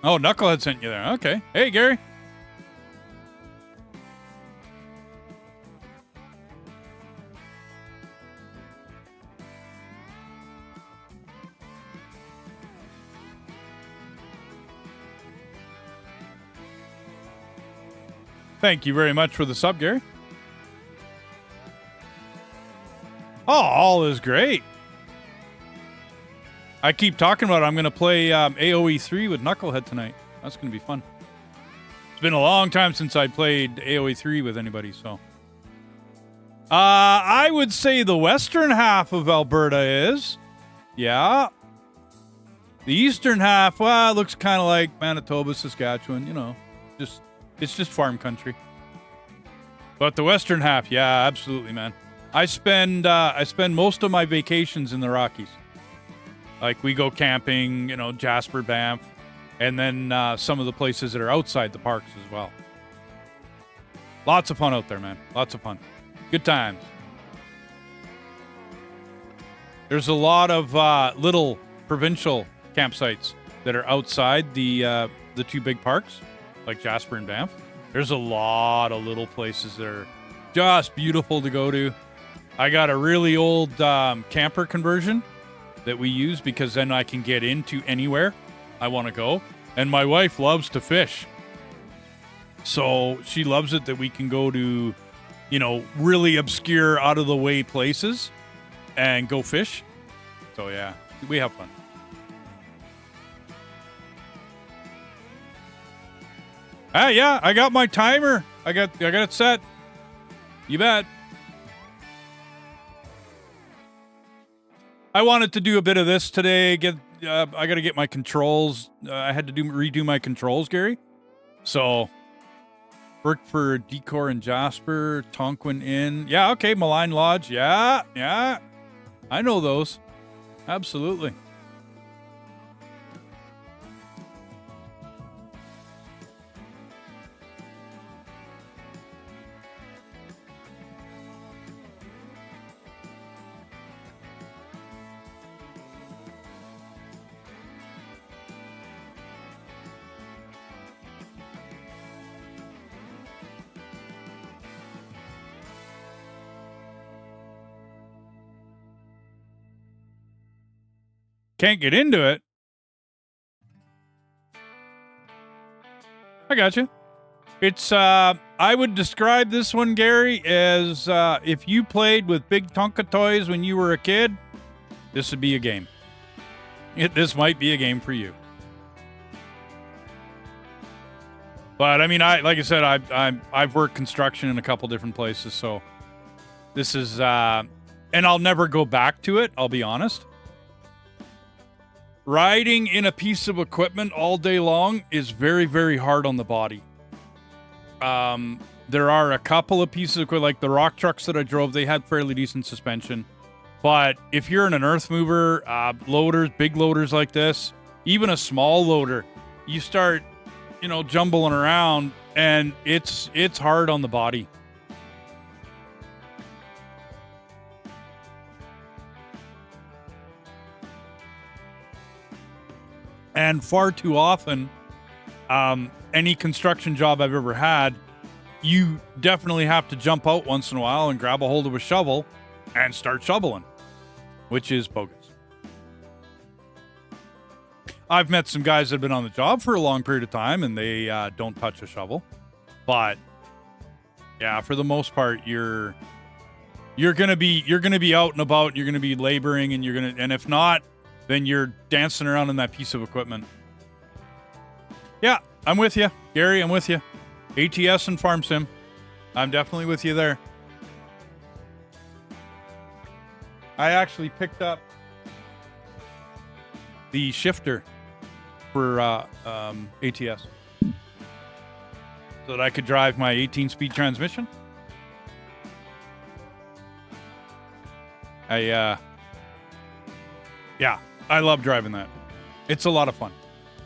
Oh, Knucklehead sent you there. Okay. Hey, Gary. Thank you very much for the sub, Gary. Oh, all is great. I keep talking about it. I'm going to play AoE 3 with Knucklehead tonight. That's going to be fun. It's been a long time since I played AoE 3 with anybody, so. I would say the western half of Alberta is. Yeah. The eastern half, well, it looks kind of like Manitoba, Saskatchewan, it's just farm country. But the western half, yeah, absolutely, man. I spend most of my vacations in the Rockies. Like we go camping, Jasper, Banff, and then some of the places that are outside the parks as well. Lots of fun out there, man. Lots of fun. Good times. There's a lot of little provincial campsites that are outside the 2 big parks, like Jasper and Banff. There's a lot of little places that are Just beautiful to go to. I got a really old camper conversion that we use because then I can get into anywhere I want to go. And my wife loves to fish. So she loves it that we can go to, you know, really obscure, out of the way places and go fish. So yeah, we have fun. Yeah, I got my timer. I got it set. You bet. I wanted to do a bit of this today. I got to get my controls. I had to redo my controls, Gary. So worked for Decor and Jasper, Tonquin Inn. Yeah, okay, Malign Lodge. Yeah. I know those. Absolutely. Can't get into it. I got you. It's I would describe this one, Gary, as if you played with big Tonka toys when you were a kid, this would be a game. This might be a game for you. But I mean, like I said, I've worked construction in a couple different places, so this is and I'll never go back to it, I'll be honest. Riding in a piece of equipment all day long is very, very hard on the body. There are a couple of pieces of equipment, like the rock trucks that I drove, they had fairly decent suspension. But if you're an earth mover, loaders, big loaders like this, even a small loader, you start, you know, jumbling around, and it's hard on the body. And far too often, any construction job I've ever had, you definitely have to jump out once in a while and grab a hold of a shovel and start shoveling, which is bogus. I've met some guys that have been on the job for a long period of time and they don't touch a shovel. But yeah, for the most part, you're gonna be out and about. You're gonna be laboring, and if not, then you're dancing around in that piece of equipment. Yeah, I'm with you, Gary. I'm with you. ATS and Farm Sim. I'm definitely with you there. I actually picked up the shifter for ATS so that I could drive my 18-speed transmission. Yeah, I love driving that. It's a lot of fun.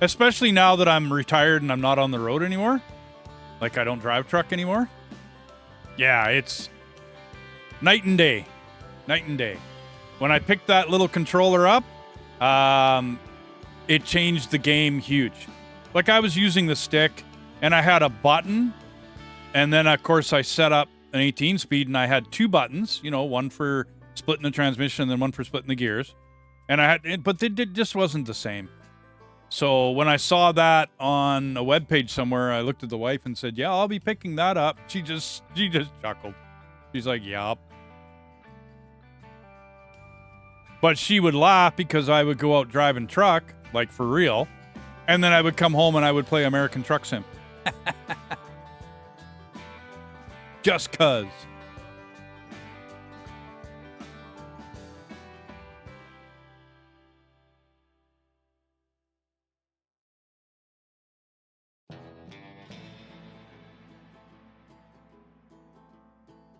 Especially now that I'm retired and I'm not on the road anymore. Like, I don't drive truck anymore. Yeah, it's night and day. Night and day. When I picked that little controller up, it changed the game huge. Like, I was using the stick, and I had a button, and then, of course, I set up an 18-speed, and I had two buttons, you know, one for splitting the transmission and then one for splitting the gears. And but it just wasn't the same. So when I saw that on a webpage somewhere, I looked at the wife and said, yeah, I'll be picking that up. She just chuckled. She's like, yup. But she would laugh because I would go out driving truck, like for real. And then I would come home and I would play American Truck Sim. Just cuz.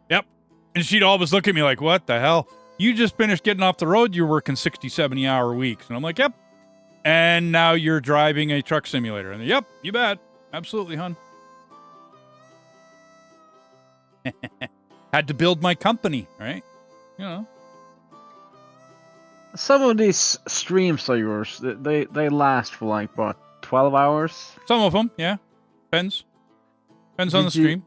Yep. And she'd always look at me like, what the hell? You just finished getting off the road. You're working 60, 70-hour weeks. And I'm like, yep. And now you're driving a truck simulator. And yep, you bet. Absolutely, hon. Had to build my company, right? You know. Some of these streams of yours, they last for like, what, 12 hours? Some of them, yeah. Depends on the stream.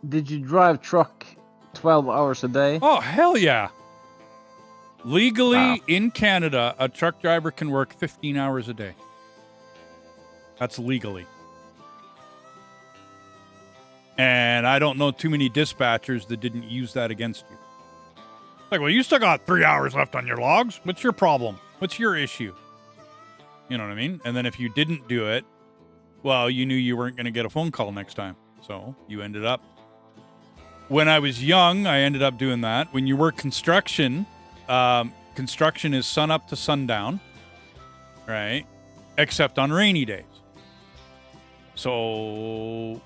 Did you drive truck 12 hours a day? Oh, hell yeah. Legally, Wow. in Canada, a truck driver can work 15 hours a day. That's legally. And I don't know too many dispatchers that didn't use that against you. Like, well, you still got 3 hours left on your logs. What's your problem? What's your issue? You know what I mean? And then if you didn't do it, well, you knew you weren't going to get a phone call next time. So you ended up. When I was young, I ended up doing that. When you work construction, construction is sun up to sundown, right? Except on rainy days. So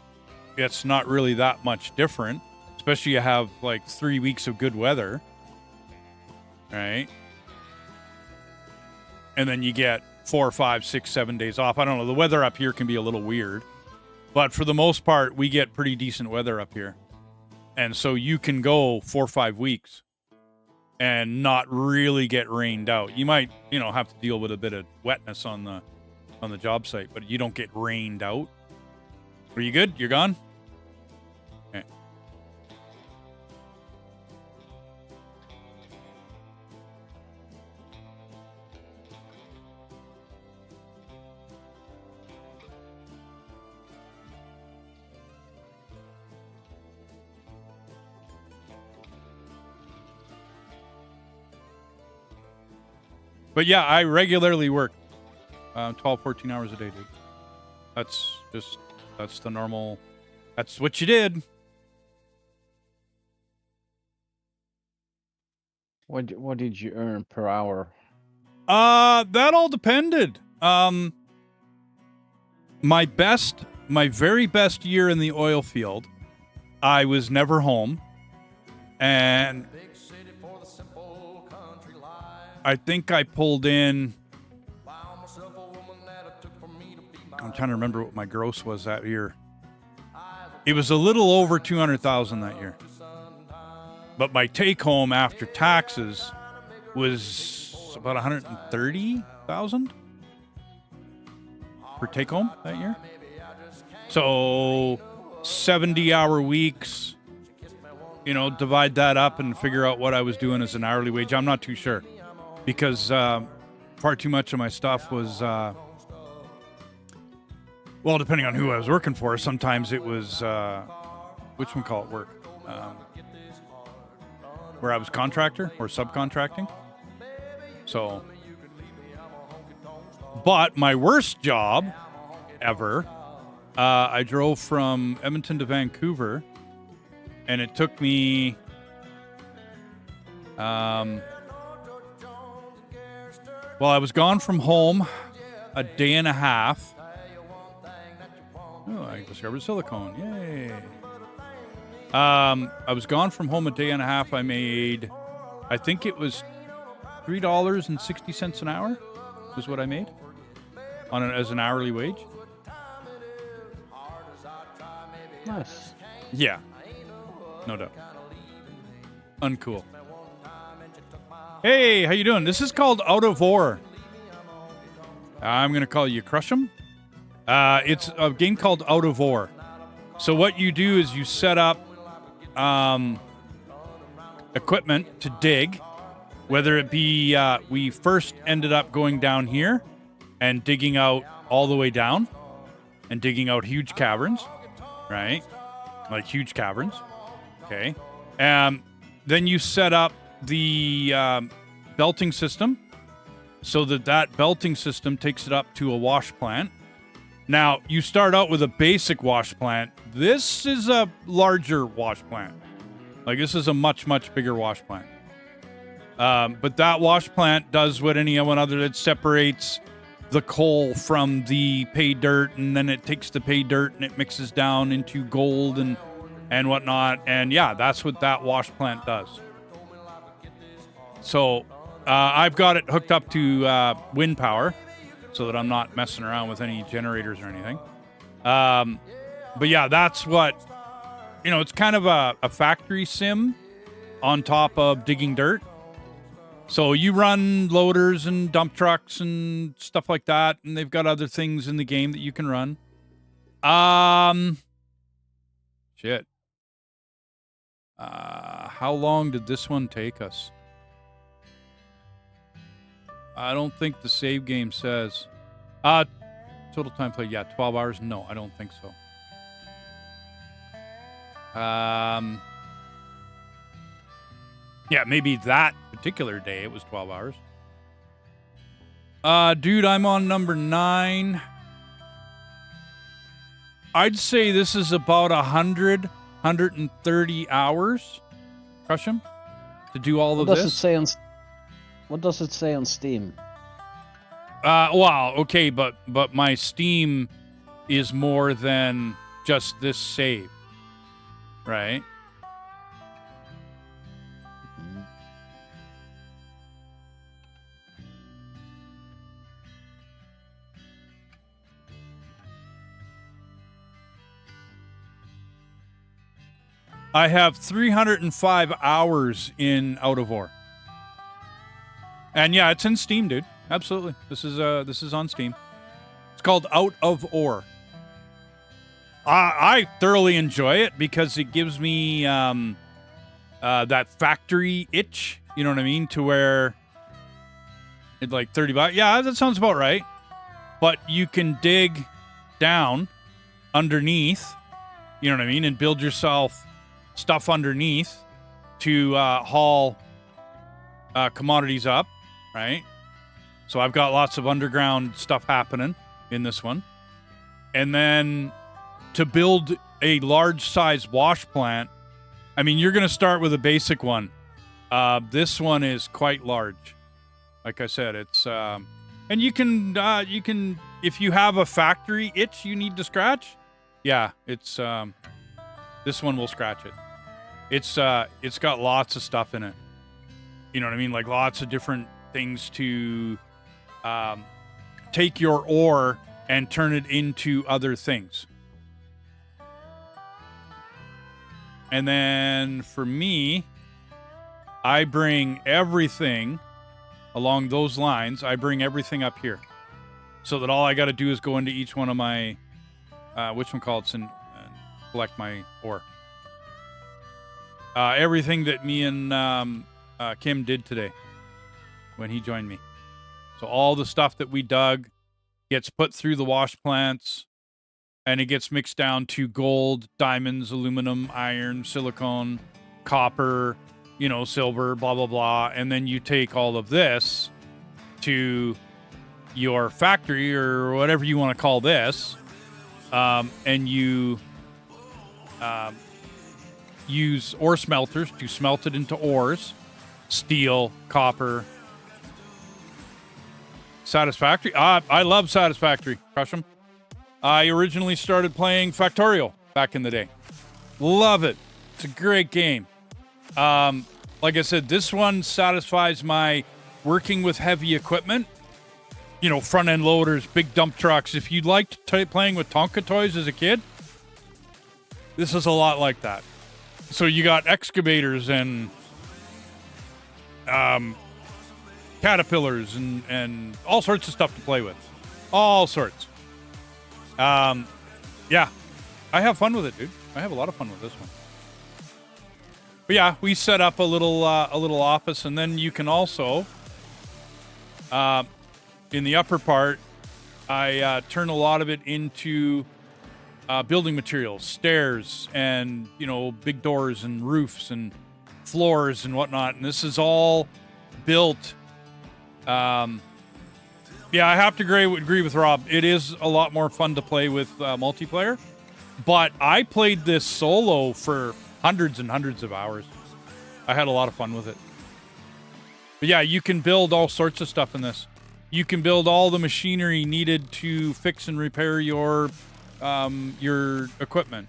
it's not really that much different, especially you have like 3 weeks of good weather, right? And then you get 4, 5, 6, 7 days off. I don't know. The weather up here can be a little weird, but for the most part, we get pretty decent weather up here. And so you can go 4 or 5 weeks and not really get rained out. You might, have to deal with a bit of wetness on the job site, but you don't get rained out. Are you good? You're gone? Okay. But yeah, I regularly work 12, 14 hours a day, dude. That's the normal. That's what you did. What did you earn per hour? That all depended. My very best year in the oil field, I was never home. And I think I pulled in, I'm trying to remember what my gross was that year. It was a little over 200,000 that year. But my take home after taxes was about 130,000 per take home that year. So 70-hour weeks, divide that up and figure out what I was doing as an hourly wage. I'm not too sure because far too much of my stuff was, well, depending on who I was working for, sometimes it was, whatchamacallit work, where I was contractor or subcontracting. So, but my worst job ever, I drove from Edmonton to Vancouver, and it took me, well, I was gone from home a day and a half. Oh, I discovered silicone. Yay. I was gone from home a day and a half. I made, I think it was $3.60 an hour was what I made as an hourly wage. Nice. Yeah. No doubt. Uncool. Hey, how you doing? This is called Out of Ore. I'm going to call you Crush 'em. It's a game called Out of Ore. So what you do is you set up equipment to dig, whether it be, we first ended up going down here and digging out all the way down and digging out huge caverns, right? Like huge caverns. Okay. Then you set up the belting system so that belting system takes it up to a wash plant. Now, you start out with a basic wash plant. This is a larger wash plant. Like, this is a much, much bigger wash plant. But that wash plant does what anyone other, it separates the coal from the pay dirt, and then it takes the pay dirt and it mixes down into gold and whatnot. And yeah, that's what that wash plant does. So I've got it hooked up to wind power so that I'm not messing around with any generators or anything. But yeah, that's what, it's kind of a factory sim on top of digging dirt. So you run loaders and dump trucks and stuff like that, and they've got other things in the game that you can run. Shit. How long did this one take us? I don't think the save game says. Total time played, yeah, 12 hours. No, I don't think so. Yeah, maybe that particular day it was 12 hours. Dude, I'm on number 9. I'd say this is about 130 hours, Crush 'em, to do all of What does this. it say on? What does it say on Steam? Wow, okay, but my Steam is more than just this save, right? Mhm. I have 305 hours in Out of Ore. And yeah, it's in Steam, dude. Absolutely. This is on Steam. It's called Out of Ore. I thoroughly enjoy it because it gives me that factory itch, you know what I mean, to where it's like $30. Yeah, that sounds about right. But you can dig down underneath, you know what I mean, and build yourself stuff underneath to haul commodities up, right? So I've got lots of underground stuff happening in this one. And then to build a large size wash plant, I mean, you're going to start with a basic one. This one is quite large. Like I said, it's and you can if you have a factory itch you need to scratch, yeah, it's this one will scratch it. It's got lots of stuff in it. You know what I mean? Like lots of different things to take your ore and turn it into other things. And then for me, I bring everything along those lines. I bring everything up here so that all I got to do is go into each one of my, whatchamacallits and collect my ore. Everything that me and Kim did today when he joined me. So all the stuff that we dug gets put through the wash plants and it gets mixed down to gold, diamonds, aluminum, iron, silicone, copper, silver, blah, blah, blah. And then you take all of this to your factory or whatever you want to call this. And you use ore smelters to smelt it into ores, steel, copper. Satisfactory. I love Satisfactory. Crush 'em. I originally started playing Factorial back in the day. Love it. It's a great game. Like I said, this one satisfies my working with heavy equipment. Front end loaders, big dump trucks. If you liked playing with Tonka toys as a kid, this is a lot like that. So you got excavators and caterpillars and all sorts of stuff to play with. All sorts. Yeah, I have fun with it, dude. I have a lot of fun with this one. But yeah, we set up a little office, and then you can also, in the upper part, I turn a lot of it into building materials, stairs, and big doors and roofs and floors and whatnot. And this is all built. Yeah, I have to agree with Rob. It is a lot more fun to play with multiplayer. But I played this solo for hundreds and hundreds of hours. I had a lot of fun with it. But yeah, you can build all sorts of stuff in this. You can build all the machinery needed to fix and repair your equipment.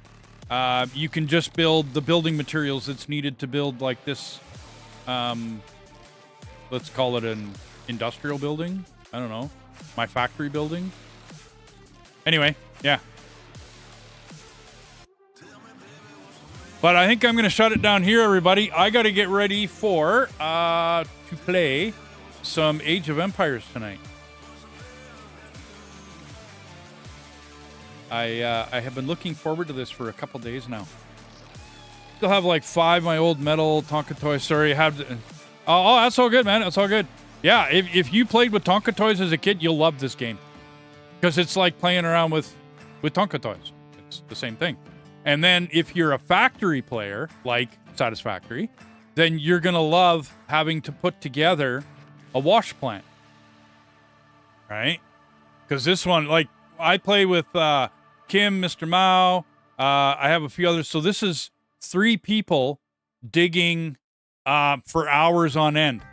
You can just build the building materials that's needed to build like this. Let's call it an industrial building. I don't know. My factory building. Anyway, yeah. But I think I'm going to shut it down here, everybody. I got to get ready for to play some Age of Empires tonight. I have been looking forward to this for a couple days now. still have like 5 of my old metal Tonka toys. Sorry, oh, that's all good, man. That's all good. Yeah, if you played with Tonka toys as a kid, you'll love this game. Because it's like playing around with Tonka toys. It's the same thing. And then if you're a factory player, like Satisfactory, then you're going to love having to put together a wash plant. Right? Because this one, like, I play with Kim, Mr. Mao. I have a few others. So this is 3 people digging for hours on end.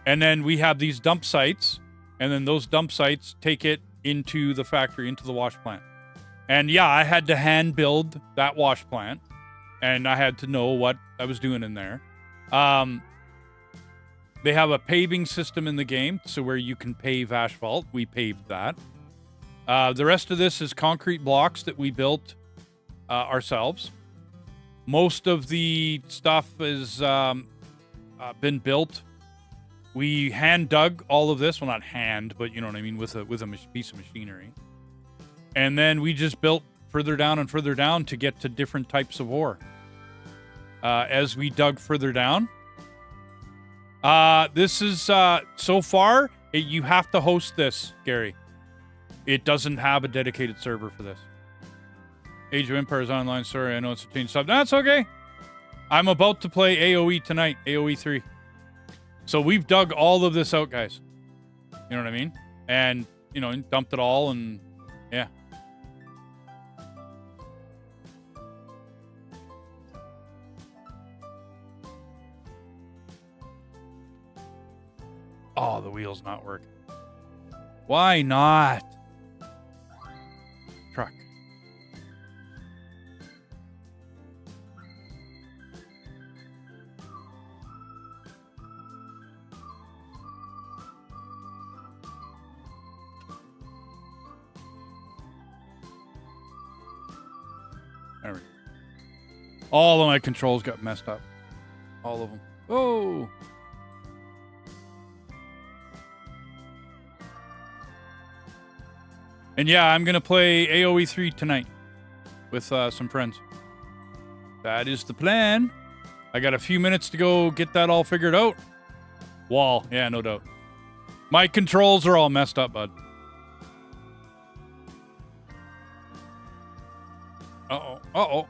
And then we have these dump sites. And then those dump sites take it into the factory, into the wash plant. And yeah, I had to hand build that wash plant. And I had to know what I was doing in there. They have a paving system in the game, so where you can pave asphalt. We paved that. The rest of this is concrete blocks that we built ourselves. Most of the stuff has been built. We hand dug all of this. Well, not hand, but you know what I mean, with a piece of machinery. And then we just built further down and further down to get to different types of ore. As we dug further down. This is, so far, you have to host this, Gary. It doesn't have a dedicated server for this. Age of Empires Online, sorry, I know it's a change sub. That's okay. I'm about to play AoE tonight, AoE 3. So we've dug all of this out, guys. You know what I mean? And, you know, dumped it all and, yeah. Oh, the wheel's not working. Why not? Truck. There we go. All of my controls got messed up. All of them. Oh! And yeah, I'm going to play AoE 3 tonight with some friends. That is the plan. I got a few minutes to go get that all figured out. Wall. Yeah, no doubt. My controls are all messed up, bud. Uh-oh. Uh-oh.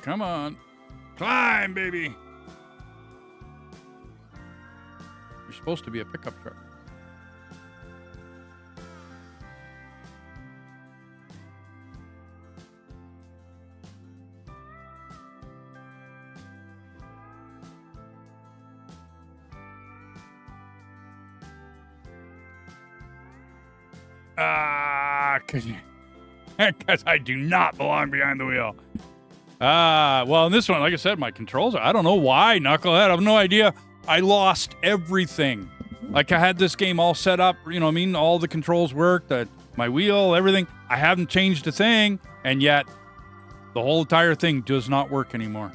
Come on. Climb, baby. You're supposed to be a pickup truck. Because I do not belong behind the wheel. Well, in this one, like I said, my controls, I don't know why, knucklehead. I have no idea. I lost everything. Like, I had this game all set up, you know what I mean? All the controls worked, my wheel, everything. I haven't changed a thing, and yet the whole entire thing does not work anymore.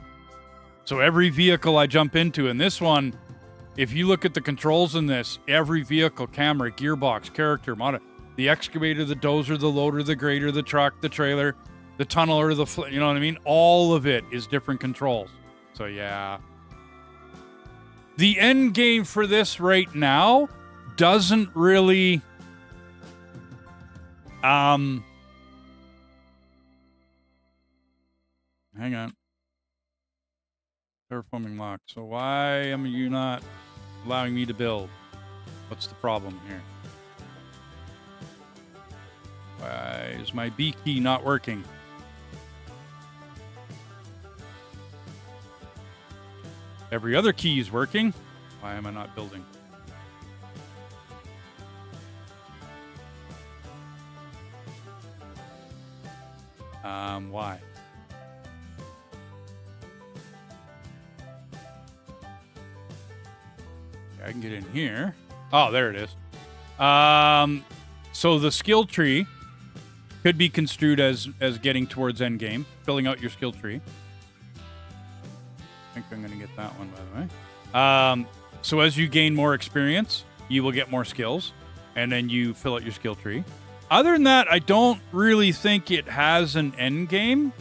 So every vehicle I jump into, and this one, if you look at the controls in this, every vehicle, camera, gearbox, character, the excavator, the dozer, the loader, the grader, the truck, the trailer, the tunneler, you know what I mean? All of it is different controls. So yeah. The end game for this right now doesn't really hang on. Terraforming locked. So why am you not allowing me to build? What's the problem here? Why is my B key not working? Every other key is working. Why am I not building? Why? Okay, I can get in here. Oh, there it is. So the skill tree could be construed as getting towards end game, filling out your skill tree. I think I'm going to get that one, by the way. So as you gain more experience, you will get more skills, and then you fill out your skill tree. Other than that, I don't really think it has an end game.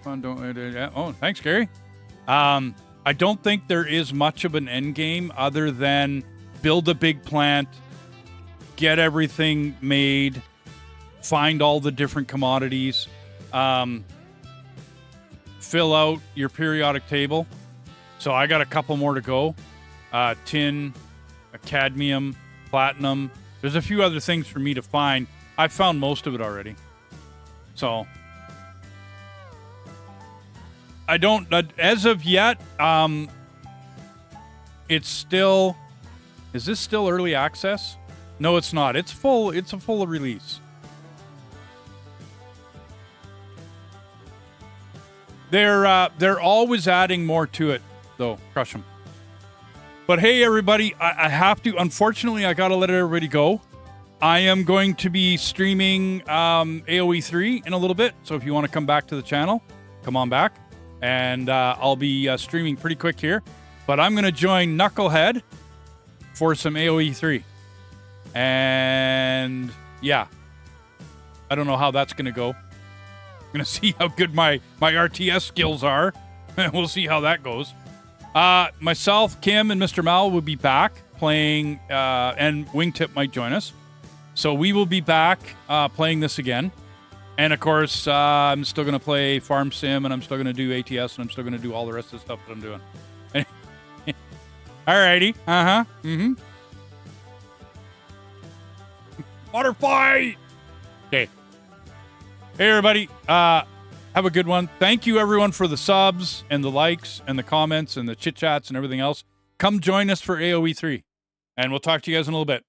fun. Oh, thanks, Gary. I don't think there is much of an end game other than build a big plant, get everything made, find all the different commodities, fill out your periodic table. So I got a couple more to go. Tin, cadmium, platinum. There's a few other things for me to find. I've found most of it already. So I don't, as of yet, it's still, is this still early access? No, it's not. It's full, it's a full release. They're always adding more to it, though. Crush them. But hey, everybody, I have to, unfortunately, I got to let everybody go. I am going to be streaming AoE 3 in a little bit. So if you want to come back to the channel, come on back. And I'll be streaming pretty quick here. But I'm going to join Knucklehead for some AoE 3. And yeah, I don't know how that's going to go. I'm going to see how good my RTS skills are. We'll see how that goes. Myself, Kim, and Mr. Mal will be back playing, and Wingtip might join us. So we will be back playing this again. And of course, I'm still going to play Farm Sim, and I'm still going to do ATS, and I'm still going to do all the rest of the stuff that I'm doing. Alrighty. Uh-huh. Mm-hmm. Water fight! Okay. Hey, everybody. Have a good one. Thank you, everyone, for the subs and the likes and the comments and the chit-chats and everything else. Come join us for AoE 3. And we'll talk to you guys in a little bit.